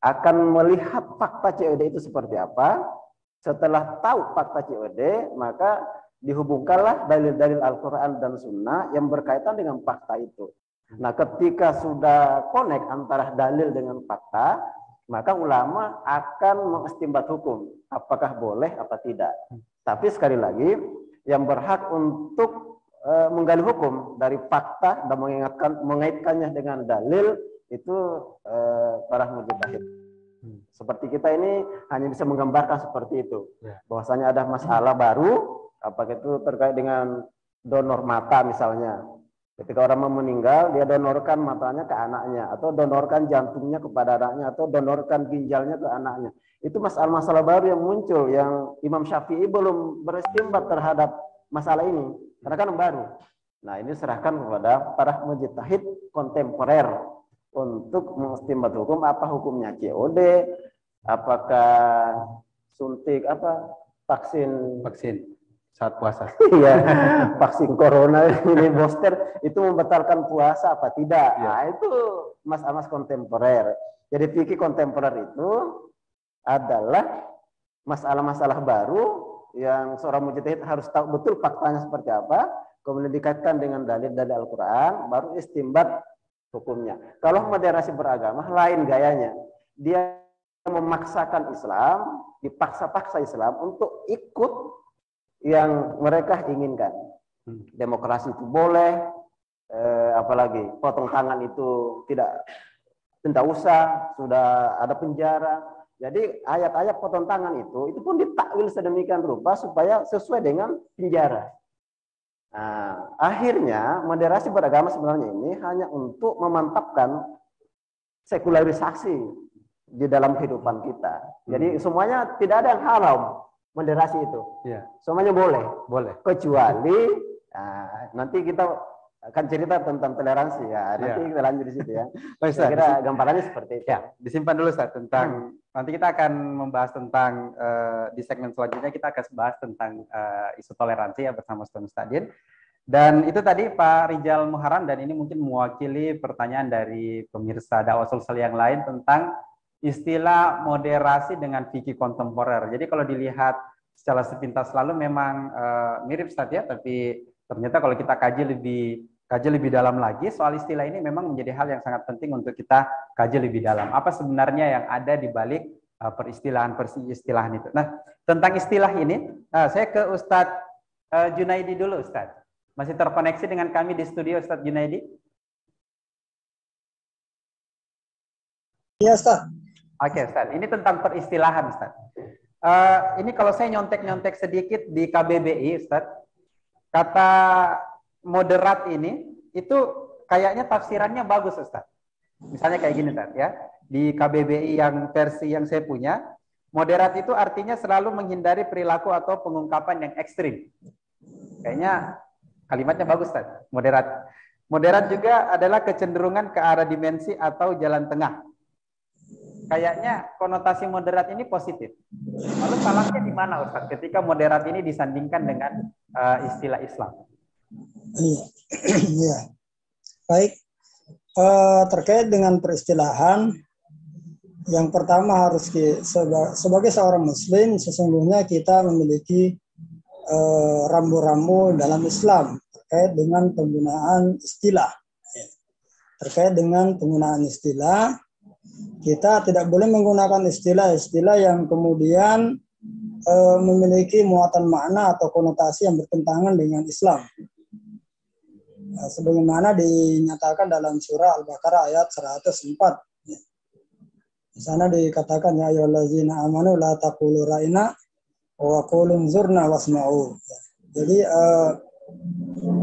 akan melihat fakta COD itu seperti apa. Setelah tahu fakta COD, maka dihubungkanlah dalil-dalil Al-Quran dan Sunnah yang berkaitan dengan fakta itu. Nah, ketika sudah connect antara dalil dengan fakta, maka ulama akan mengistimbat hukum. Apakah boleh, apa tidak. Tapi sekali lagi, yang berhak untuk menggali hukum dari fakta dan mengaitkannya dengan dalil, itu para mujtahid. Seperti kita ini hanya bisa menggambarkan seperti itu. Bahwasanya ada masalah baru, apakah itu terkait dengan donor mata misalnya. Ketika orang mau meninggal, dia donorkan matanya ke anaknya, atau donorkan jantungnya kepada anaknya, atau donorkan ginjalnya ke anaknya. Itu masalah-masalah baru yang muncul, yang Imam Syafi'i belum beristimbat terhadap masalah ini, karena kan baru. Nah, ini serahkan kepada para mujtahid kontemporer untuk mengistimbat hukum, apa hukumnya COD, apakah suntik vaksin saat puasa. Iya, vaksin corona ini booster itu membatalkan puasa apa tidak. Ya. Nah, itu mas-mas kontemporer. Jadi fikih kontemporer itu adalah masalah-masalah baru yang seorang mujtahid harus tahu betul faktanya seperti apa, kemudian dikaitkan dengan dalil-dalil Al-Qur'an, baru istimbat hukumnya. Kalau moderasi beragama lain gayanya. Dia memaksakan Islam, dipaksa-paksa Islam untuk ikut yang mereka inginkan. Demokrasi itu boleh, apalagi potong tangan itu tidak usah, sudah ada penjara. Jadi ayat-ayat potong tangan itu pun ditakwil sedemikian rupa supaya sesuai dengan penjara. Nah, akhirnya moderasi beragama sebenarnya ini hanya untuk memantapkan sekularisasi di dalam kehidupan kita. Jadi semuanya tidak ada yang haram moderasi itu. Ya. Semuanya boleh. Kecuali nanti kita akan cerita tentang toleransi ya. Nanti kita lanjut di situ ya. Saya kira gambarannya seperti itu. Ya, disimpan dulu Ustaz tentang nanti kita akan membahas tentang di segmen selanjutnya kita akan bahas tentang isu toleransi ya bersama Ustaz Mustadin. Dan itu tadi Pak Rijal Muharram, dan ini mungkin mewakili pertanyaan dari pemirsa dakwah sosial yang lain tentang istilah moderasi dengan fikih kontemporer. Jadi kalau dilihat secara sepintas lalu memang mirip Ustaz ya, tapi ternyata kalau kita kaji lebih dalam lagi soal istilah ini memang menjadi hal yang sangat penting untuk kita kaji lebih dalam. Apa sebenarnya yang ada di balik peristilahan itu. Nah, tentang istilah ini, saya ke Ustadz Junaidi dulu, Ustadz. Masih terkoneksi dengan kami di studio, Ustadz Junaidi? Iya, Ustadz. Oke, Ustadz. Ini tentang peristilahan, Ustadz. Ini kalau saya nyontek-nyontek sedikit di KBBI, Ustadz, kata moderat ini itu kayaknya tafsirannya bagus Ustaz. Misalnya kayak gini Ustaz ya. Di KBBI yang versi yang saya punya, moderat itu artinya selalu menghindari perilaku atau pengungkapan yang ekstrim. Kayaknya kalimatnya bagus Ustaz. Moderat. Moderat juga adalah kecenderungan ke arah dimensi atau jalan tengah. Kayaknya konotasi moderat ini positif. Lalu salahnya di mana Ustaz ketika moderat ini disandingkan dengan istilah Islam? Iya. Baik. Terkait dengan peristilahan, yang pertama harus sebagai seorang muslim sesungguhnya kita memiliki rambu-rambu dalam Islam terkait dengan penggunaan istilah. Terkait dengan penggunaan istilah, kita tidak boleh menggunakan istilah-istilah yang kemudian memiliki muatan makna atau konotasi yang bertentangan dengan Islam. Sebagaimana dinyatakan dalam surah Al-Baqarah ayat 104. Di sana dikatakan ya ayyuhallazina amanu la taqulu ra'ina wa qulu unzurna wasma'u. Jadi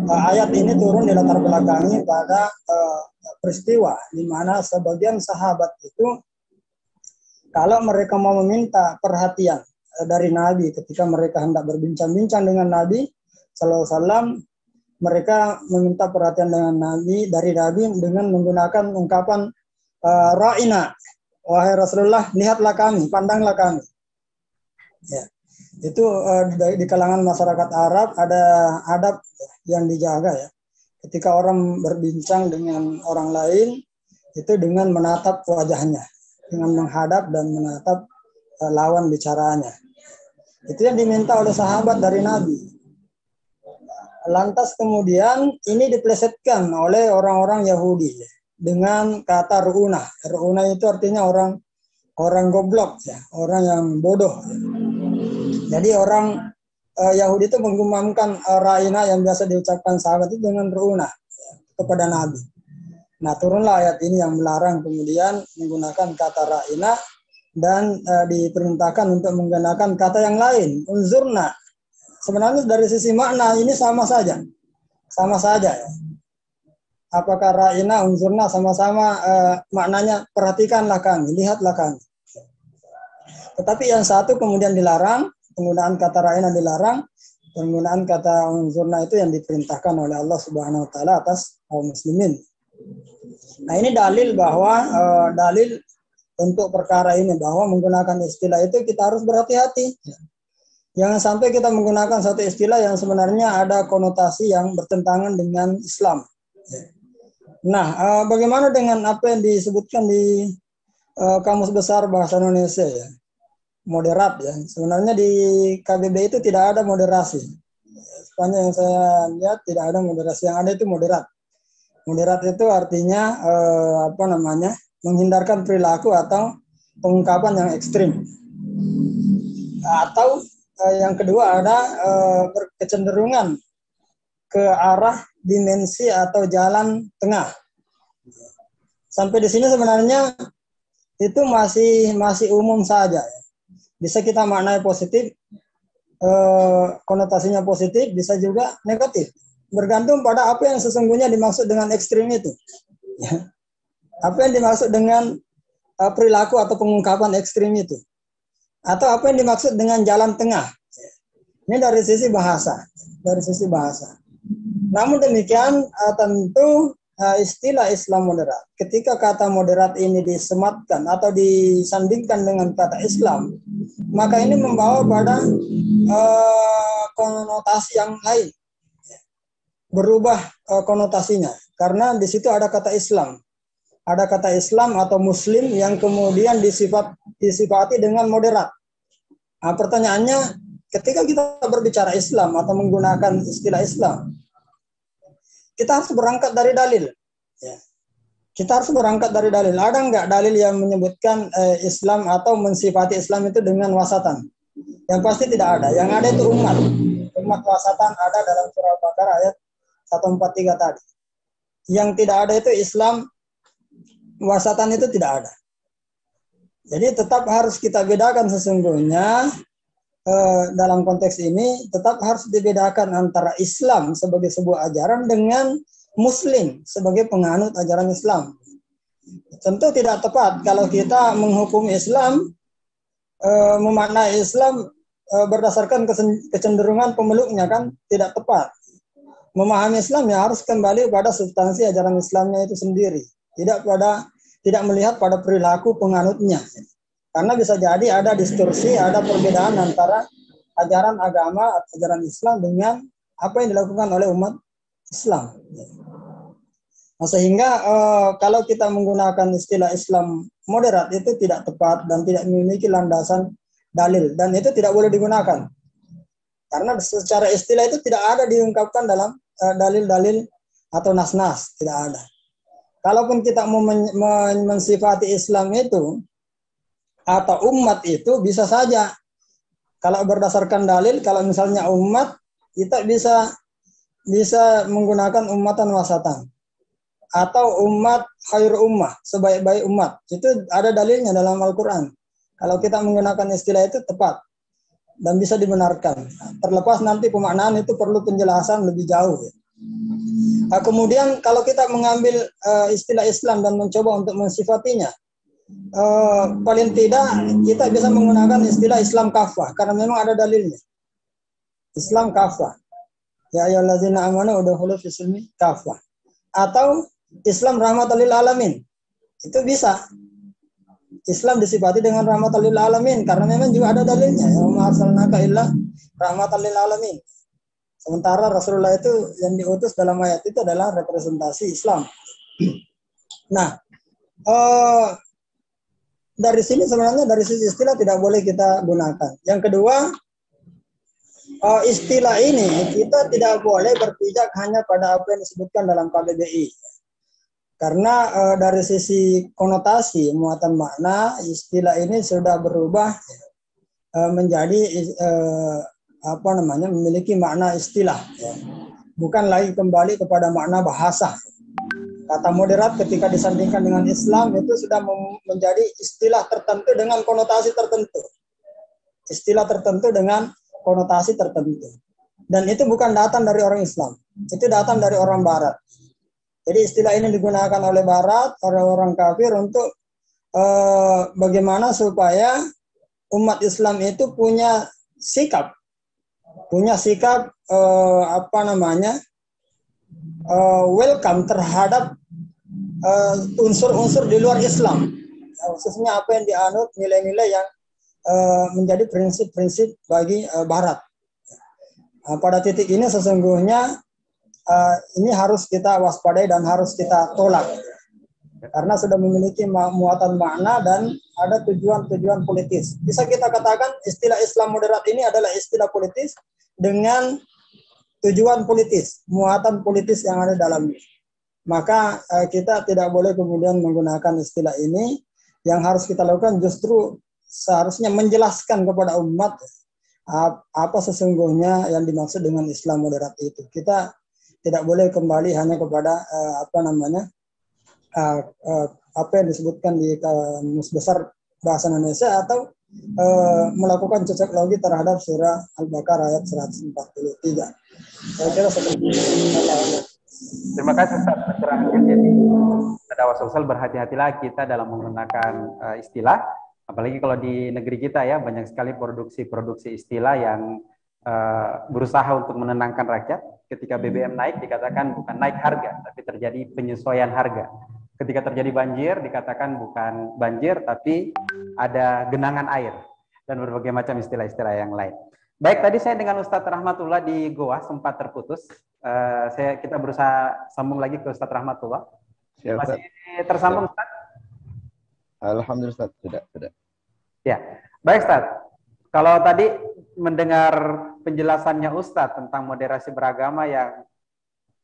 ayat ini turun di latar belakangi pada peristiwa di mana sebagian sahabat itu kalau mereka mau meminta perhatian dari Nabi ketika mereka hendak berbincang-bincang dengan Nabi sallallahu alaihi wasallam, mereka meminta perhatian dari Nabi dengan menggunakan ungkapan ra'ina, wahai Rasulullah, lihatlah kami, pandanglah kami. Ya. Itu di kalangan masyarakat Arab ada adab yang dijaga ya. Ketika orang berbincang dengan orang lain itu dengan menatap wajahnya, dengan menghadap dan menatap lawan bicaranya. Itu yang diminta oleh sahabat dari Nabi. Lantas kemudian ini diplesetkan oleh orang-orang Yahudi dengan kata ru'una. Ru'una itu artinya orang goblok ya, orang yang bodoh. Jadi orang Yahudi itu menggumamkan ra'ina yang biasa diucapkan sahabat itu dengan ru'una ya, kepada Nabi. Nah, turunlah ayat ini yang melarang kemudian menggunakan kata ra'ina dan diperintahkan untuk menggunakan kata yang lain, unzurna. Sebenarnya dari sisi makna ini sama saja. Sama saja ya. Apakah ra'ina, unzurna sama-sama maknanya perhatikanlah kami, lihatlah kami. Tetapi yang satu kemudian dilarang, penggunaan kata ra'ina dilarang, penggunaan kata unzurna itu yang diperintahkan oleh Allah Subhanahu wa taala atas kaum muslimin. Nah, ini dalil bahwa dalil untuk perkara ini bahwa menggunakan istilah itu kita harus berhati-hati. Jangan sampai kita menggunakan satu istilah yang sebenarnya ada konotasi yang bertentangan dengan Islam. Nah, bagaimana dengan apa yang disebutkan di Kamus Besar Bahasa Indonesia ya? Moderat ya. Sebenarnya di KBBI itu tidak ada moderasi. Sepanjang yang saya lihat tidak ada moderasi, yang ada itu moderat. Moderat itu artinya menghindarkan perilaku atau pengungkapan yang ekstrim. Atau yang kedua ada kecenderungan ke arah dimensi atau jalan tengah. Sampai di sini sebenarnya itu masih umum saja. Bisa kita maknai positif, konotasinya positif, bisa juga negatif. Bergantung pada apa yang sesungguhnya dimaksud dengan ekstrim itu. Ya. Apa yang dimaksud dengan perilaku atau pengungkapan ekstrim itu. Atau apa yang dimaksud dengan jalan tengah. Ini dari sisi bahasa. Dari sisi bahasa. Namun demikian tentu istilah Islam moderat. Ketika kata moderat ini disematkan atau disandingkan dengan kata Islam, maka ini membawa pada konotasi yang lain. Berubah konotasinya. Karena di situ ada kata Islam. Ada kata Islam atau Muslim yang kemudian disifati dengan moderat. Nah, pertanyaannya, ketika kita berbicara Islam atau menggunakan istilah Islam, kita harus berangkat dari dalil. Ya. Kita harus berangkat dari dalil. Ada nggak dalil yang menyebutkan Islam atau mensifati Islam itu dengan wasatan? Yang pasti tidak ada. Yang ada itu umat. Umat wasatan ada dalam surah Al-Baqarah ayat 143 tadi. Yang tidak ada itu Islam wasatan itu tidak ada. Jadi tetap harus kita bedakan sesungguhnya dalam konteks ini tetap harus dibedakan antara Islam sebagai sebuah ajaran dengan Muslim sebagai penganut ajaran Islam. Tentu tidak tepat kalau kita menghukum Islam, memaknai Islam berdasarkan kecenderungan pemeluknya, kan tidak tepat. Memahami Islam ya harus kembali pada substansi ajaran Islamnya itu sendiri, tidak melihat pada perilaku penganutnya. Karena bisa jadi ada distorsi, ada perbedaan antara ajaran agama, ajaran Islam dengan apa yang dilakukan oleh umat Islam. Nah, sehingga kalau kita menggunakan istilah Islam moderat itu tidak tepat dan tidak memiliki landasan dalil, dan itu tidak boleh digunakan. Karena secara istilah itu tidak ada diungkapkan dalam dalil-dalil atau nas-nas, tidak ada. Kalaupun kita mau mensifati Islam itu atau umat itu bisa saja. Kalau berdasarkan dalil, kalau misalnya umat, kita bisa menggunakan umatan wasatan. Atau umat khair ummah, sebaik-baik umat. Itu ada dalilnya dalam Al-Quran. Kalau kita menggunakan istilah itu tepat dan bisa dibenarkan. Terlepas nanti pemaknaan itu perlu penjelasan lebih jauh. Nah, kemudian kalau kita mengambil istilah Islam dan mencoba untuk mensifatinya, paling tidak kita bisa menggunakan istilah Islam kafah karena memang ada dalilnya. Islam kafah. Ya ayyuhallazina amanu udkhulu fis silmi kafah. Atau Islam rahmatan lil alamin. Itu bisa. Islam disifati dengan rahmatan lil alamin karena memang juga ada dalilnya. Ya ma arsalnaka illa rahmatan lil alamin. Sementara Rasulullah itu yang diutus dalam ayat itu adalah representasi Islam. Nah, dari sini sebenarnya dari sisi istilah tidak boleh kita gunakan. Yang kedua, istilah ini kita tidak boleh berpijak hanya pada apa yang disebutkan dalam KBBI. Karena dari sisi konotasi muatan makna, istilah ini sudah berubah menjadi memiliki makna istilah, ya. Bukan lagi kembali kepada makna bahasa. Kata moderat ketika disandingkan dengan Islam itu sudah menjadi istilah tertentu dengan konotasi tertentu. Istilah tertentu dengan konotasi tertentu. Dan itu bukan datang dari orang Islam. Itu datang dari orang Barat. Jadi istilah ini digunakan oleh Barat, orang kafir untuk bagaimana supaya umat Islam itu punya sikap welcome terhadap unsur-unsur di luar Islam, khususnya apa yang dianut nilai-nilai yang menjadi prinsip-prinsip bagi Barat. Pada titik ini sesungguhnya ini harus kita waspadai dan harus kita tolak karena sudah memiliki muatan makna dan ada tujuan-tujuan politis. Bisa kita katakan istilah Islam moderat ini adalah istilah politis dengan tujuan politis, muatan politis yang ada dalamnya. Maka kita tidak boleh kemudian menggunakan istilah ini. Yang harus kita lakukan justru seharusnya menjelaskan kepada umat apa sesungguhnya yang dimaksud dengan Islam moderat itu. Kita tidak boleh kembali hanya kepada apa yang disebutkan di Kamus Besar Bahasa Indonesia atau melakukan cocok logi terhadap surah Al-Baqarah ayat 143. Saya kira seperti itu. Terima kasih Ustaz pencerahannya. Jadi dakwah sosial berhati-hatilah kita dalam menggunakan istilah, apalagi kalau di negeri kita ya banyak sekali produksi istilah yang berusaha untuk menenangkan rakyat. Ketika BBM naik dikatakan bukan naik harga, tapi terjadi penyesuaian harga. Ketika terjadi banjir dikatakan bukan banjir, tapi ada genangan air dan berbagai macam istilah-istilah yang lain. Baik, tadi saya dengan Ustadz Rahmatullah di Goa sempat terputus. Kita berusaha sambung lagi ke Ustadz Rahmatullah. Ya, masih tersambung Ustadz? Alhamdulillah Ustadz, sudah. Ya, baik Ustadz. Kalau tadi mendengar penjelasannya Ustadz tentang moderasi beragama yang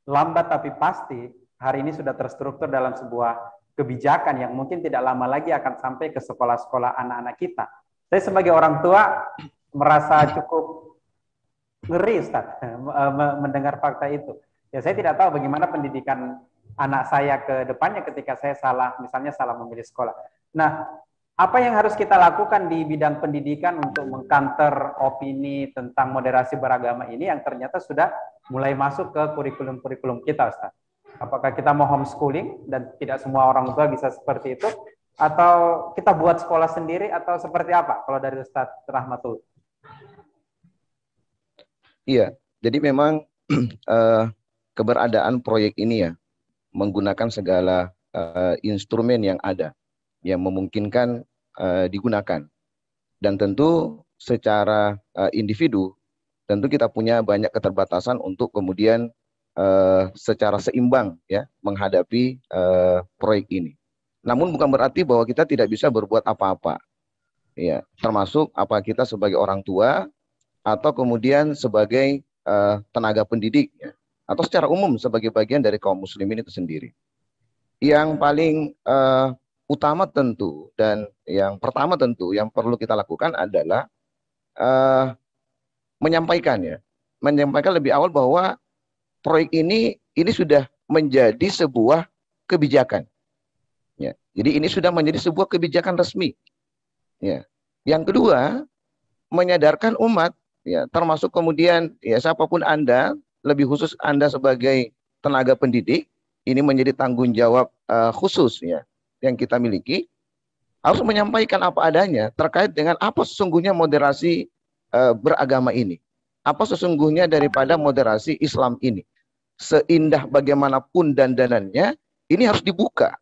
lambat tapi pasti, hari ini sudah terstruktur dalam sebuah kebijakan yang mungkin tidak lama lagi akan sampai ke sekolah-sekolah anak-anak kita. Saya sebagai orang tua merasa cukup ngeri Ustadz mendengar fakta itu. Ya saya tidak tahu bagaimana pendidikan anak saya ke depannya ketika saya misalnya salah memilih sekolah. Nah, apa yang harus kita lakukan di bidang pendidikan untuk mengcounter opini tentang moderasi beragama ini yang ternyata sudah mulai masuk ke kurikulum-kurikulum kita, Ustaz? Apakah kita mau homeschooling dan tidak semua orang tua bisa seperti itu, atau kita buat sekolah sendiri, atau seperti apa kalau dari Ustadz Rahmatul? Iya, jadi memang keberadaan proyek ini ya menggunakan segala instrumen yang ada yang memungkinkan digunakan, dan tentu secara individu tentu kita punya banyak keterbatasan untuk kemudian secara seimbang ya menghadapi proyek ini. Namun bukan berarti bahwa kita tidak bisa berbuat apa-apa, ya, termasuk apa kita sebagai orang tua atau kemudian sebagai tenaga pendidik, ya, atau secara umum sebagai bagian dari kaum muslimin itu sendiri. Yang paling utama tentu dan yang pertama tentu yang perlu kita lakukan adalah menyampaikan lebih awal bahwa proyek ini sudah menjadi sebuah kebijakan. Ya. Jadi ini sudah menjadi sebuah kebijakan resmi. Ya. Yang kedua, menyadarkan umat, ya, termasuk kemudian ya siapapun Anda, lebih khusus Anda sebagai tenaga pendidik, ini menjadi tanggung jawab khusus ya yang kita miliki, harus menyampaikan apa adanya terkait dengan apa sesungguhnya moderasi beragama ini. Apa sesungguhnya daripada moderasi Islam ini. Seindah bagaimanapun dandanannya, ini harus dibuka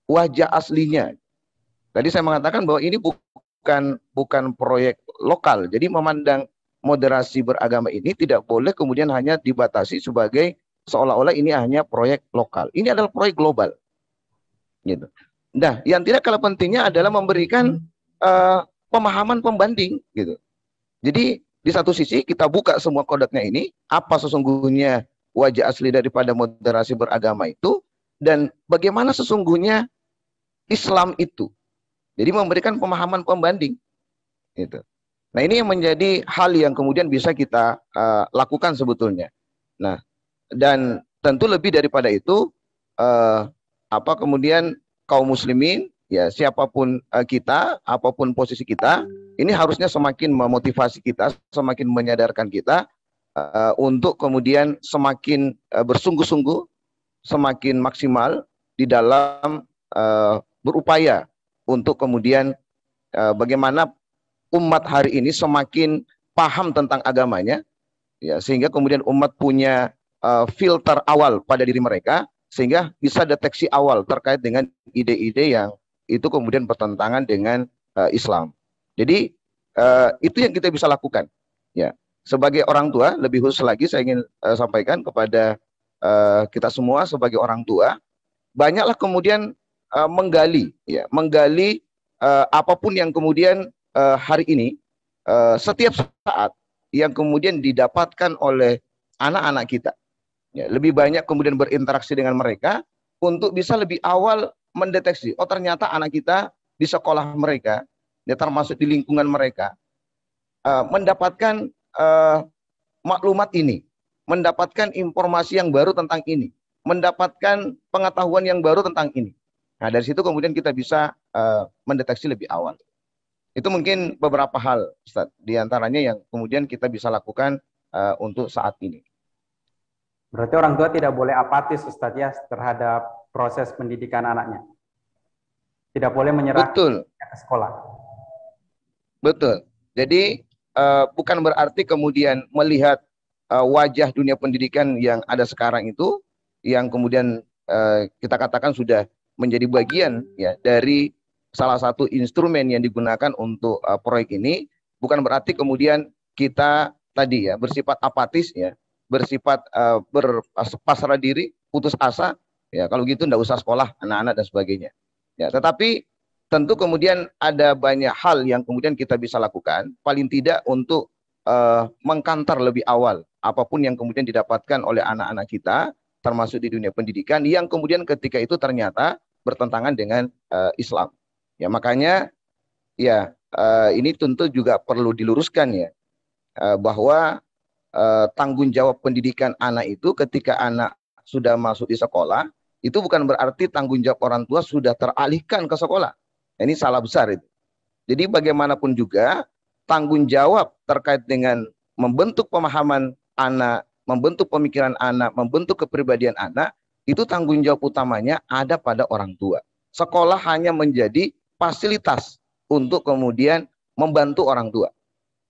wajah aslinya. Tadi saya mengatakan bahwa ini bukan proyek lokal. Jadi memandang moderasi beragama ini tidak boleh kemudian hanya dibatasi sebagai seolah-olah ini hanya proyek lokal. Ini adalah proyek global. Gitu. Nah, yang tidak kalah pentingnya adalah memberikan pemahaman pembanding. Gitu. Jadi di satu sisi kita buka semua kodoknya ini, apa sesungguhnya wajah asli daripada moderasi beragama itu, dan bagaimana sesungguhnya Islam itu. Jadi memberikan pemahaman pembanding. Gitu. Nah ini yang menjadi hal yang kemudian bisa kita lakukan sebetulnya. Nah dan tentu lebih daripada itu, kemudian kaum muslimin, ya siapapun kita, apapun posisi kita, ini harusnya semakin memotivasi kita, semakin menyadarkan kita untuk kemudian semakin bersungguh-sungguh, semakin maksimal di dalam berupaya untuk kemudian bagaimana umat hari ini semakin paham tentang agamanya, ya, sehingga kemudian umat punya filter awal pada diri mereka, sehingga bisa deteksi awal terkait dengan ide-ide yang itu kemudian bertentangan dengan Islam. Jadi itu yang kita bisa lakukan. Ya, sebagai orang tua, lebih khusus lagi saya ingin sampaikan kepada kita semua sebagai orang tua, banyaklah kemudian menggali apapun yang kemudian hari ini setiap saat yang kemudian didapatkan oleh anak-anak kita. Ya, lebih banyak kemudian berinteraksi dengan mereka untuk bisa lebih awal mendeteksi, oh ternyata anak kita di sekolah mereka, ya, termasuk di lingkungan mereka, mendapatkan maklumat ini, mendapatkan informasi yang baru tentang ini, mendapatkan pengetahuan yang baru tentang ini. Nah dari situ kemudian kita bisa mendeteksi lebih awal. Itu mungkin beberapa hal, Ustaz, diantaranya yang kemudian kita bisa lakukan untuk saat ini. Berarti orang tua tidak boleh apatis, Ustaz, ya, terhadap proses pendidikan anaknya. Tidak boleh menyerah ke sekolah. Betul. Jadi bukan berarti kemudian melihat wajah dunia pendidikan yang ada sekarang itu, yang kemudian kita katakan sudah menjadi bagian ya dari salah satu instrumen yang digunakan untuk proyek ini, bukan berarti kemudian kita tadi ya bersifat apatis, ya, bersifat berpasrah diri, putus asa, ya kalau gitu enggak usah sekolah anak-anak dan sebagainya. Ya, tetapi tentu kemudian ada banyak hal yang kemudian kita bisa lakukan, paling tidak untuk mengkantar lebih awal apapun yang kemudian didapatkan oleh anak-anak kita, termasuk di dunia pendidikan, yang kemudian ketika itu ternyata bertentangan dengan Islam. Ya makanya ya ini tentu juga perlu diluruskan ya, bahwa tanggung jawab pendidikan anak itu ketika anak sudah masuk di sekolah, itu bukan berarti tanggung jawab orang tua sudah teralihkan ke sekolah. Ini salah besar itu. Jadi bagaimanapun juga tanggung jawab terkait dengan membentuk pemahaman anak, membentuk pemikiran anak, membentuk kepribadian anak, itu tanggung jawab utamanya ada pada orang tua. Sekolah hanya menjadi fasilitas untuk kemudian membantu orang tua.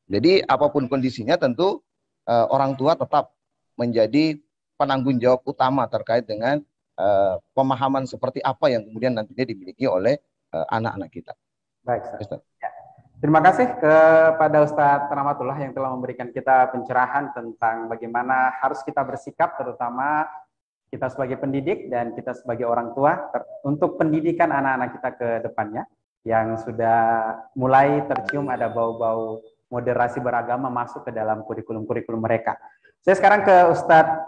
Jadi apapun kondisinya tentu orang tua tetap menjadi penanggung jawab utama terkait dengan pemahaman seperti apa yang kemudian nantinya dimiliki oleh anak-anak kita. Baik, Ustaz. Ya. Terima kasih kepada Ustadz Rahmatullah yang telah memberikan kita pencerahan tentang bagaimana harus kita bersikap, terutama kita sebagai pendidik dan kita sebagai orang tua untuk pendidikan anak-anak kita ke depannya, yang sudah mulai tercium ada bau-bau moderasi beragama masuk ke dalam kurikulum-kurikulum mereka. Saya sekarang ke Ustadz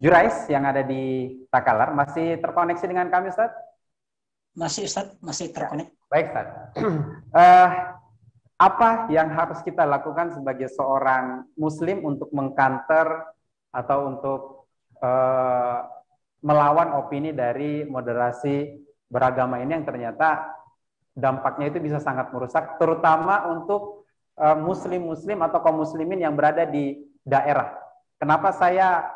Jurais yang ada di Takalar. Masih terkoneksi dengan kami, Ustadz? Masih, Ustadz, masih terkonek. Baik, Ustadz. Apa yang harus kita lakukan sebagai seorang Muslim untuk mengcounter atau untuk melawan opini dari moderasi beragama ini yang ternyata dampaknya itu bisa sangat merusak, terutama untuk muslim-muslim atau kaum muslimin yang berada di daerah. Kenapa saya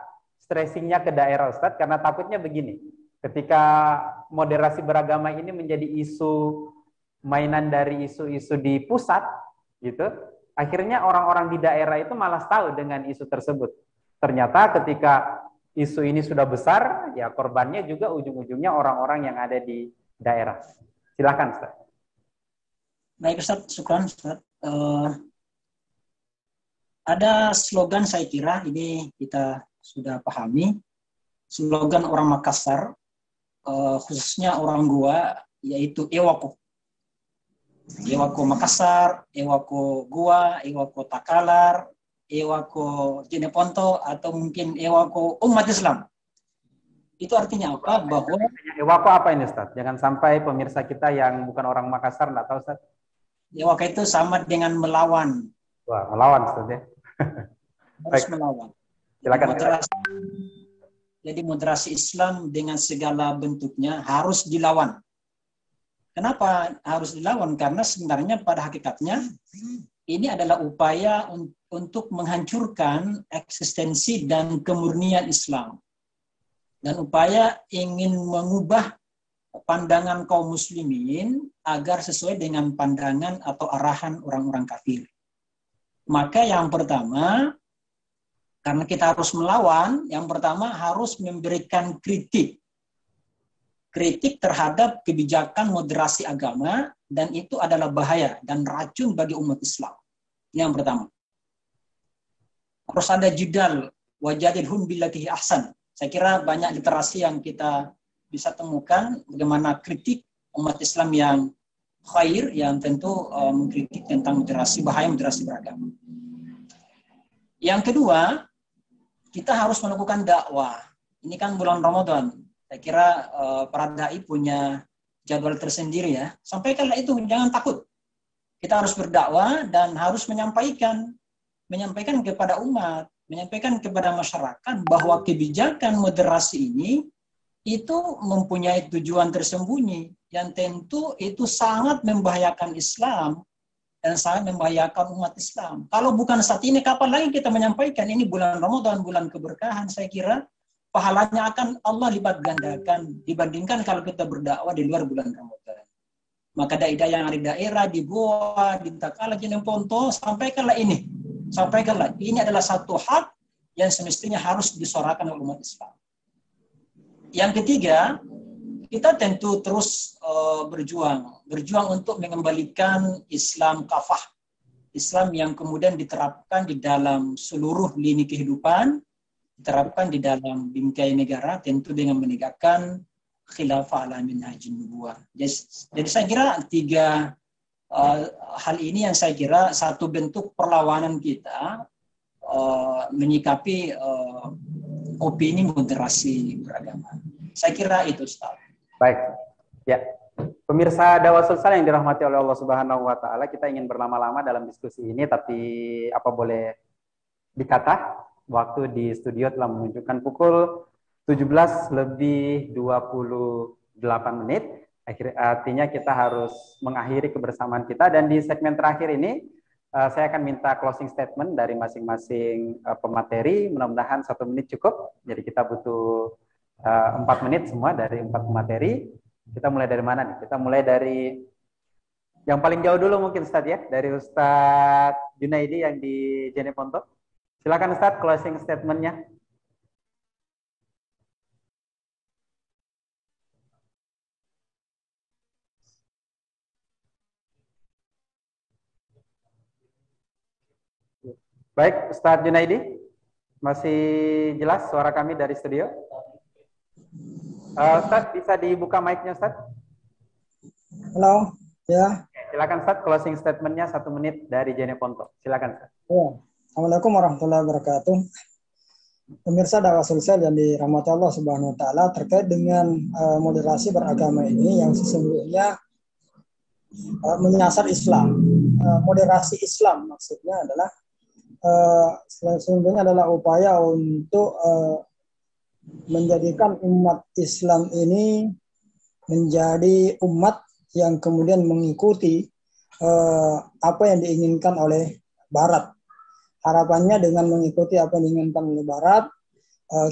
stressingnya ke daerah, Ustadz? Karena takutnya begini, ketika moderasi beragama ini menjadi isu mainan dari isu-isu di pusat, gitu, akhirnya orang-orang di daerah itu malas tahu dengan isu tersebut. Ternyata ketika isu ini sudah besar, ya korbannya juga ujung-ujungnya orang-orang yang ada di daerah. Silakan, Ustaz. Baik, Ustaz, syukran, Ustaz. Ada slogan saya kira ini kita sudah pahami. Slogan orang Makassar, khususnya orang Goa, yaitu Ewako. Ewako Makassar, Ewako Goa, Ewako Takalar, Ewako Jeneponto, atau mungkin Ewako umat Islam. Itu artinya apa? Bahwa Ewako apa ini, Ustaz? Jangan sampai pemirsa kita yang bukan orang Makassar nggak tahu, Ustaz. Ewako itu sama dengan melawan. Wah, melawan, Ustaz ya. Harus melawan. Silakan. Jadi moderasi Islam dengan segala bentuknya harus dilawan. Kenapa harus dilawan? Karena sebenarnya pada hakikatnya ini adalah upaya untuk menghancurkan eksistensi dan kemurnian Islam. Dan upaya ingin mengubah pandangan kaum muslimin agar sesuai dengan pandangan atau arahan orang-orang kafir. Maka yang pertama, karena kita harus melawan, yang pertama harus memberikan kritik. Kritik terhadap kebijakan moderasi agama, dan itu adalah bahaya dan racun bagi umat Islam. Ini yang pertama. Harus ada jidal, wajadilhum billatihi ahsan. Saya kira banyak literasi yang kita bisa temukan bagaimana kritik umat Islam yang khair, yang tentu mengkritik tentang moderasi, bahaya moderasi beragama. Yang kedua, kita harus melakukan dakwah. Ini kan bulan Ramadan. Saya kira para dai punya jadwal tersendiri ya. Sampaikanlah itu, jangan takut. Kita harus berdakwah dan harus menyampaikan kepada umat, menyampaikan kepada masyarakat bahwa kebijakan moderasi ini itu mempunyai tujuan tersembunyi yang tentu itu sangat membahayakan Islam dan sangat membahayakan umat Islam. Kalau bukan saat ini, kapan lagi kita menyampaikan? Ini bulan Ramadan, bulan keberkahan. Saya kira pahalanya akan Allah lipat gandakan dibandingkan kalau kita berdakwah di luar bulan Ramadan. Maka dai-dai yang ada di daerah, di Goa, di Takalar, Jeneponto, sampaikanlah ini. Sampaikanlah. Ini adalah satu hak yang semestinya harus disuarakan oleh umat Islam. Yang ketiga, kita tentu terus berjuang untuk mengembalikan Islam kafah. Islam yang kemudian diterapkan di dalam seluruh lini kehidupan, diterapkan di dalam bingkai negara, tentu dengan menegakkan khilafah ala minhajin nubuwah. Jadi saya kira tiga hal ini yang saya kira satu bentuk perlawanan kita menyikapi opini moderasi beragama. Saya kira itu, Ustaz. Baik. Ya. Pemirsa Dakwah Sulsel yang dirahmati oleh Allah Subhanahu wa taala, kita ingin berlama-lama dalam diskusi ini, tapi apa boleh dikata, waktu di studio telah menunjukkan pukul 17:28. Artinya kita harus mengakhiri kebersamaan kita, dan di segmen terakhir ini saya akan minta closing statement dari masing-masing pemateri. Mudah-mudahan 1 menit cukup. Jadi kita butuh 4 menit semua dari 4 materi. Kita mulai dari mana nih? Kita mulai dari yang paling jauh dulu mungkin Ustadz ya, dari Ustadz Junaidi yang di Jeneponto. Silakan Ustadz closing statement-nya. Baik, Ustadz Junaidi, masih jelas suara kami dari studio? Ustadz, bisa dibuka mic-nya Ustadz? Halo, ya. Silakan Ustadz, closing statement-nya 1 menit dari Jeneponto. Silakan Ustadz. Ya. Assalamualaikum warahmatullahi wabarakatuh. Pemirsa dakwah sosial yang dirahmati Allah Subhanahu wa taala, terkait dengan moderasi beragama ini yang sesungguhnya menyasar Islam. Moderasi Islam maksudnya adalah sesungguhnya adalah upaya untuk menjadikan umat Islam ini menjadi umat yang kemudian mengikuti apa yang diinginkan oleh Barat. Harapannya dengan mengikuti apa yang diinginkan oleh Barat,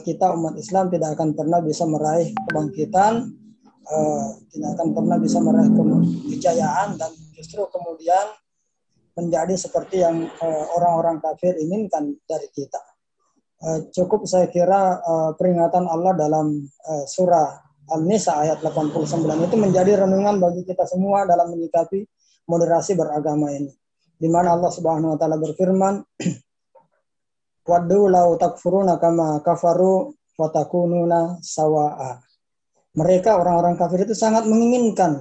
kita umat Islam tidak akan pernah bisa meraih kebangkitan, tidak akan pernah bisa meraih kejayaan, dan justru kemudian menjadi seperti yang orang-orang kafir inginkan dari kita. Cukup saya kira peringatan Allah dalam surah An-Nisa ayat 89 itu menjadi renungan bagi kita semua dalam menyikapi moderasi beragama ini. Di mana Allah Subhanahu wa taala berfirman, "Waddu law takfuruna kama kafaru wa takununa sawa'a." Mereka orang-orang kafir itu sangat menginginkan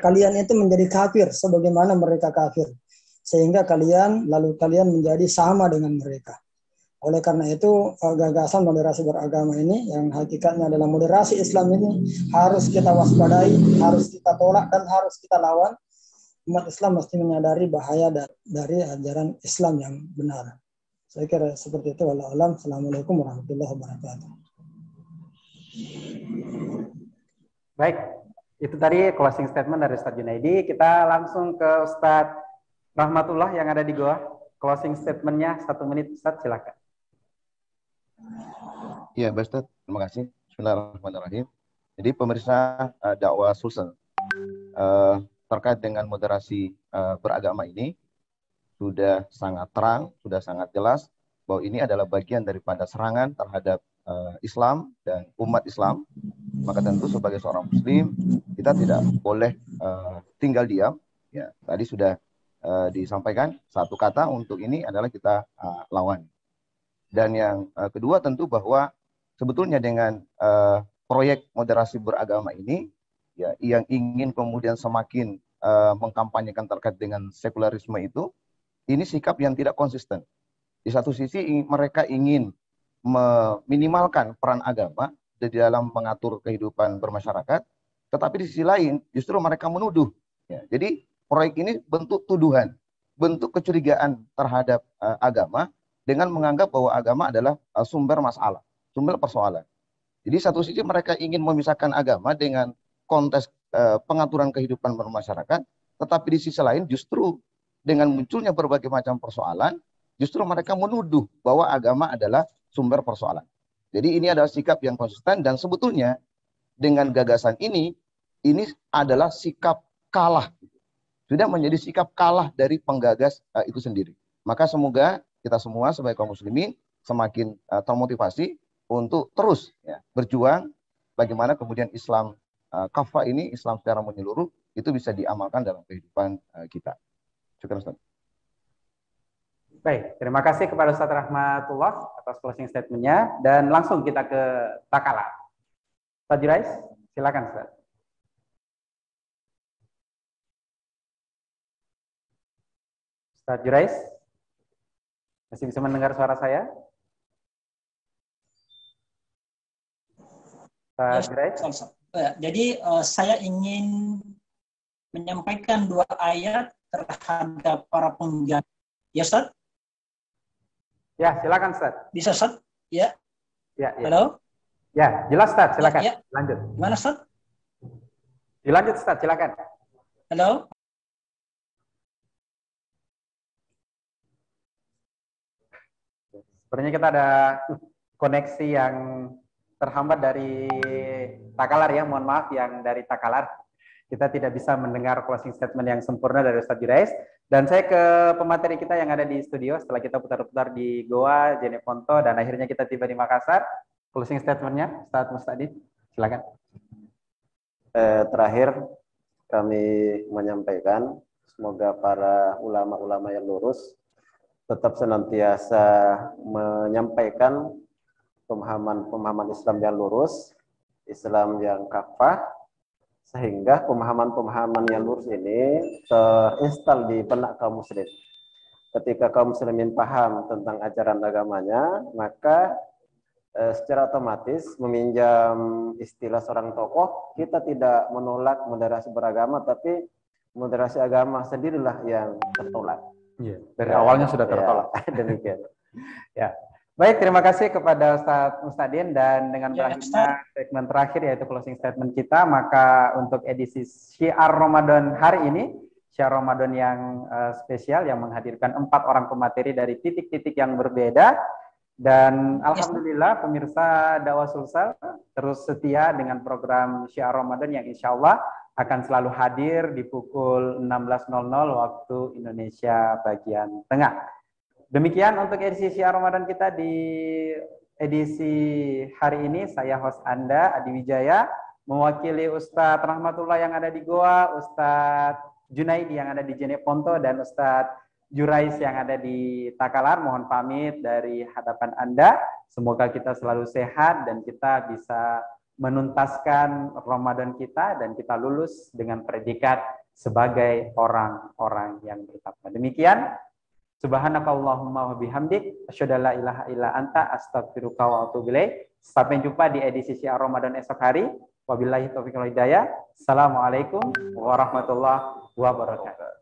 kalian itu menjadi kafir sebagaimana mereka kafir, sehingga kalian menjadi sama dengan mereka. Oleh karena itu gagasan moderasi beragama ini yang hakikatnya adalah moderasi Islam ini harus kita waspadai, harus kita tolak, dan harus kita lawan. Umat Islam mesti menyadari bahaya dari ajaran Islam yang benar. Saya kira seperti itu. Wallahu a'lam. Assalamualaikum warahmatullahi wabarakatuh. Baik, itu tadi closing statement dari Ustadz Junaidi. Kita langsung ke Ustadz Rahmatullah yang ada di Goa. Closing statement-nya 1 menit, Ustadz, silakan. Ya, Pak Ustadz, terima kasih. Bismillahirrahmanirrahim. Jadi pemirsa dakwah Sulsel terkait dengan moderasi beragama ini sudah sangat terang, sudah sangat jelas bahwa ini adalah bagian daripada serangan terhadap Islam dan umat Islam. Maka tentu sebagai seorang Muslim kita tidak boleh tinggal diam. Ya, tadi sudah disampaikan satu kata untuk ini adalah kita lawan. Dan yang kedua tentu bahwa sebetulnya dengan proyek moderasi beragama ini, ya, yang ingin kemudian semakin mengkampanyekan terkait dengan sekularisme itu, ini sikap yang tidak konsisten. Di satu sisi mereka ingin meminimalkan peran agama di dalam mengatur kehidupan bermasyarakat, tetapi di sisi lain justru mereka menuduh. Ya, jadi proyek ini bentuk tuduhan, bentuk kecurigaan terhadap agama, dengan menganggap bahwa agama adalah sumber masalah, sumber persoalan. Jadi satu sisi mereka ingin memisahkan agama dengan konteks pengaturan kehidupan bermasyarakat, tetapi di sisi lain justru dengan munculnya berbagai macam persoalan, justru mereka menuduh bahwa agama adalah sumber persoalan. Jadi ini adalah sikap yang konsisten, dan sebetulnya dengan gagasan ini adalah sikap kalah. Sudah menjadi sikap kalah dari penggagas itu sendiri. Maka semoga kita semua sebagai kaum muslimin semakin termotivasi untuk terus berjuang bagaimana kemudian Islam kafah ini, Islam secara menyeluruh, itu bisa diamalkan dalam kehidupan kita. Syukur, Ustaz. Baik, terima kasih kepada Ustaz Rahmatullah atas closing statement-nya, dan langsung kita ke Takala. Ustaz Jurais, silakan Ustaz. Ustaz Jurais, masih bisa mendengar suara saya? Ustaz Jurais? Jadi saya ingin menyampaikan 2 ayat terhadap para pengganti. Ya, Ustaz? Ya, silakan Ustaz. Bisa, Ustaz? Ya. Ya, ya. Halo? Ya, jelas Ustaz, silakan. Ya. Lanjut. Gimana, Ustaz? Dilanjut Ustaz, silakan. Halo? Sepertinya kita ada koneksi yang terhambat dari Takalar ya, mohon maaf yang dari Takalar. Kita tidak bisa mendengar closing statement yang sempurna dari Ustadz Jurais. Dan saya ke pemateri kita yang ada di studio setelah kita putar-putar di Goa, Jeneponto, dan akhirnya kita tiba di Makassar. Closing statementnya, Ustadz Mustadin, silakan. Terakhir kami menyampaikan semoga para ulama-ulama yang lurus tetap senantiasa menyampaikan pemahaman Islam yang lurus, Islam yang kafah, sehingga pemahaman-pemahaman yang lurus ini terinstal di benak kaum muslim. Ketika kaum muslimin paham tentang ajaran agamanya, maka secara otomatis meminjam istilah seorang tokoh, kita tidak menolak moderasi beragama, tapi moderasi agama sendirilah yang tertolak. Iya, dari awalnya sudah tertolak. Ya, demikian. Ya. Baik, terima kasih kepada Ustadz Mustadin, dan dengan berakhirnya segmen terakhir yaitu closing statement kita, maka untuk edisi Syiar Ramadan hari ini, Syiar Ramadan yang spesial yang menghadirkan 4 orang pemateri dari titik-titik yang berbeda. Dan alhamdulillah pemirsa Dakwah Sulsel terus setia dengan program Syiar Ramadan yang insya Allah akan selalu hadir di pukul 16.00 waktu Indonesia bagian tengah. Demikian untuk edisi Syiar Ramadan kita di edisi hari ini. Saya host Anda, Adi Wijaya, mewakili Ustadz Rahmatullah yang ada di Goa, Ustadz Junaidi yang ada di Jeneponto, dan Ustadz Jurais yang ada di Takalar. Mohon pamit dari hadapan Anda. Semoga kita selalu sehat dan kita bisa menuntaskan Ramadan kita dan kita lulus dengan predikat sebagai orang-orang yang bertakwa. Demikian. Subhanakallahumma wa bihamdik, asyhadu an la ilaha illa anta, astaghfiruka wa atubu ilaik. Sampai jumpa di edisi Syiar Ramadan esok hari. Wabillahi taufiq wal hidayah. Assalamualaikum warahmatullahi wabarakatuh.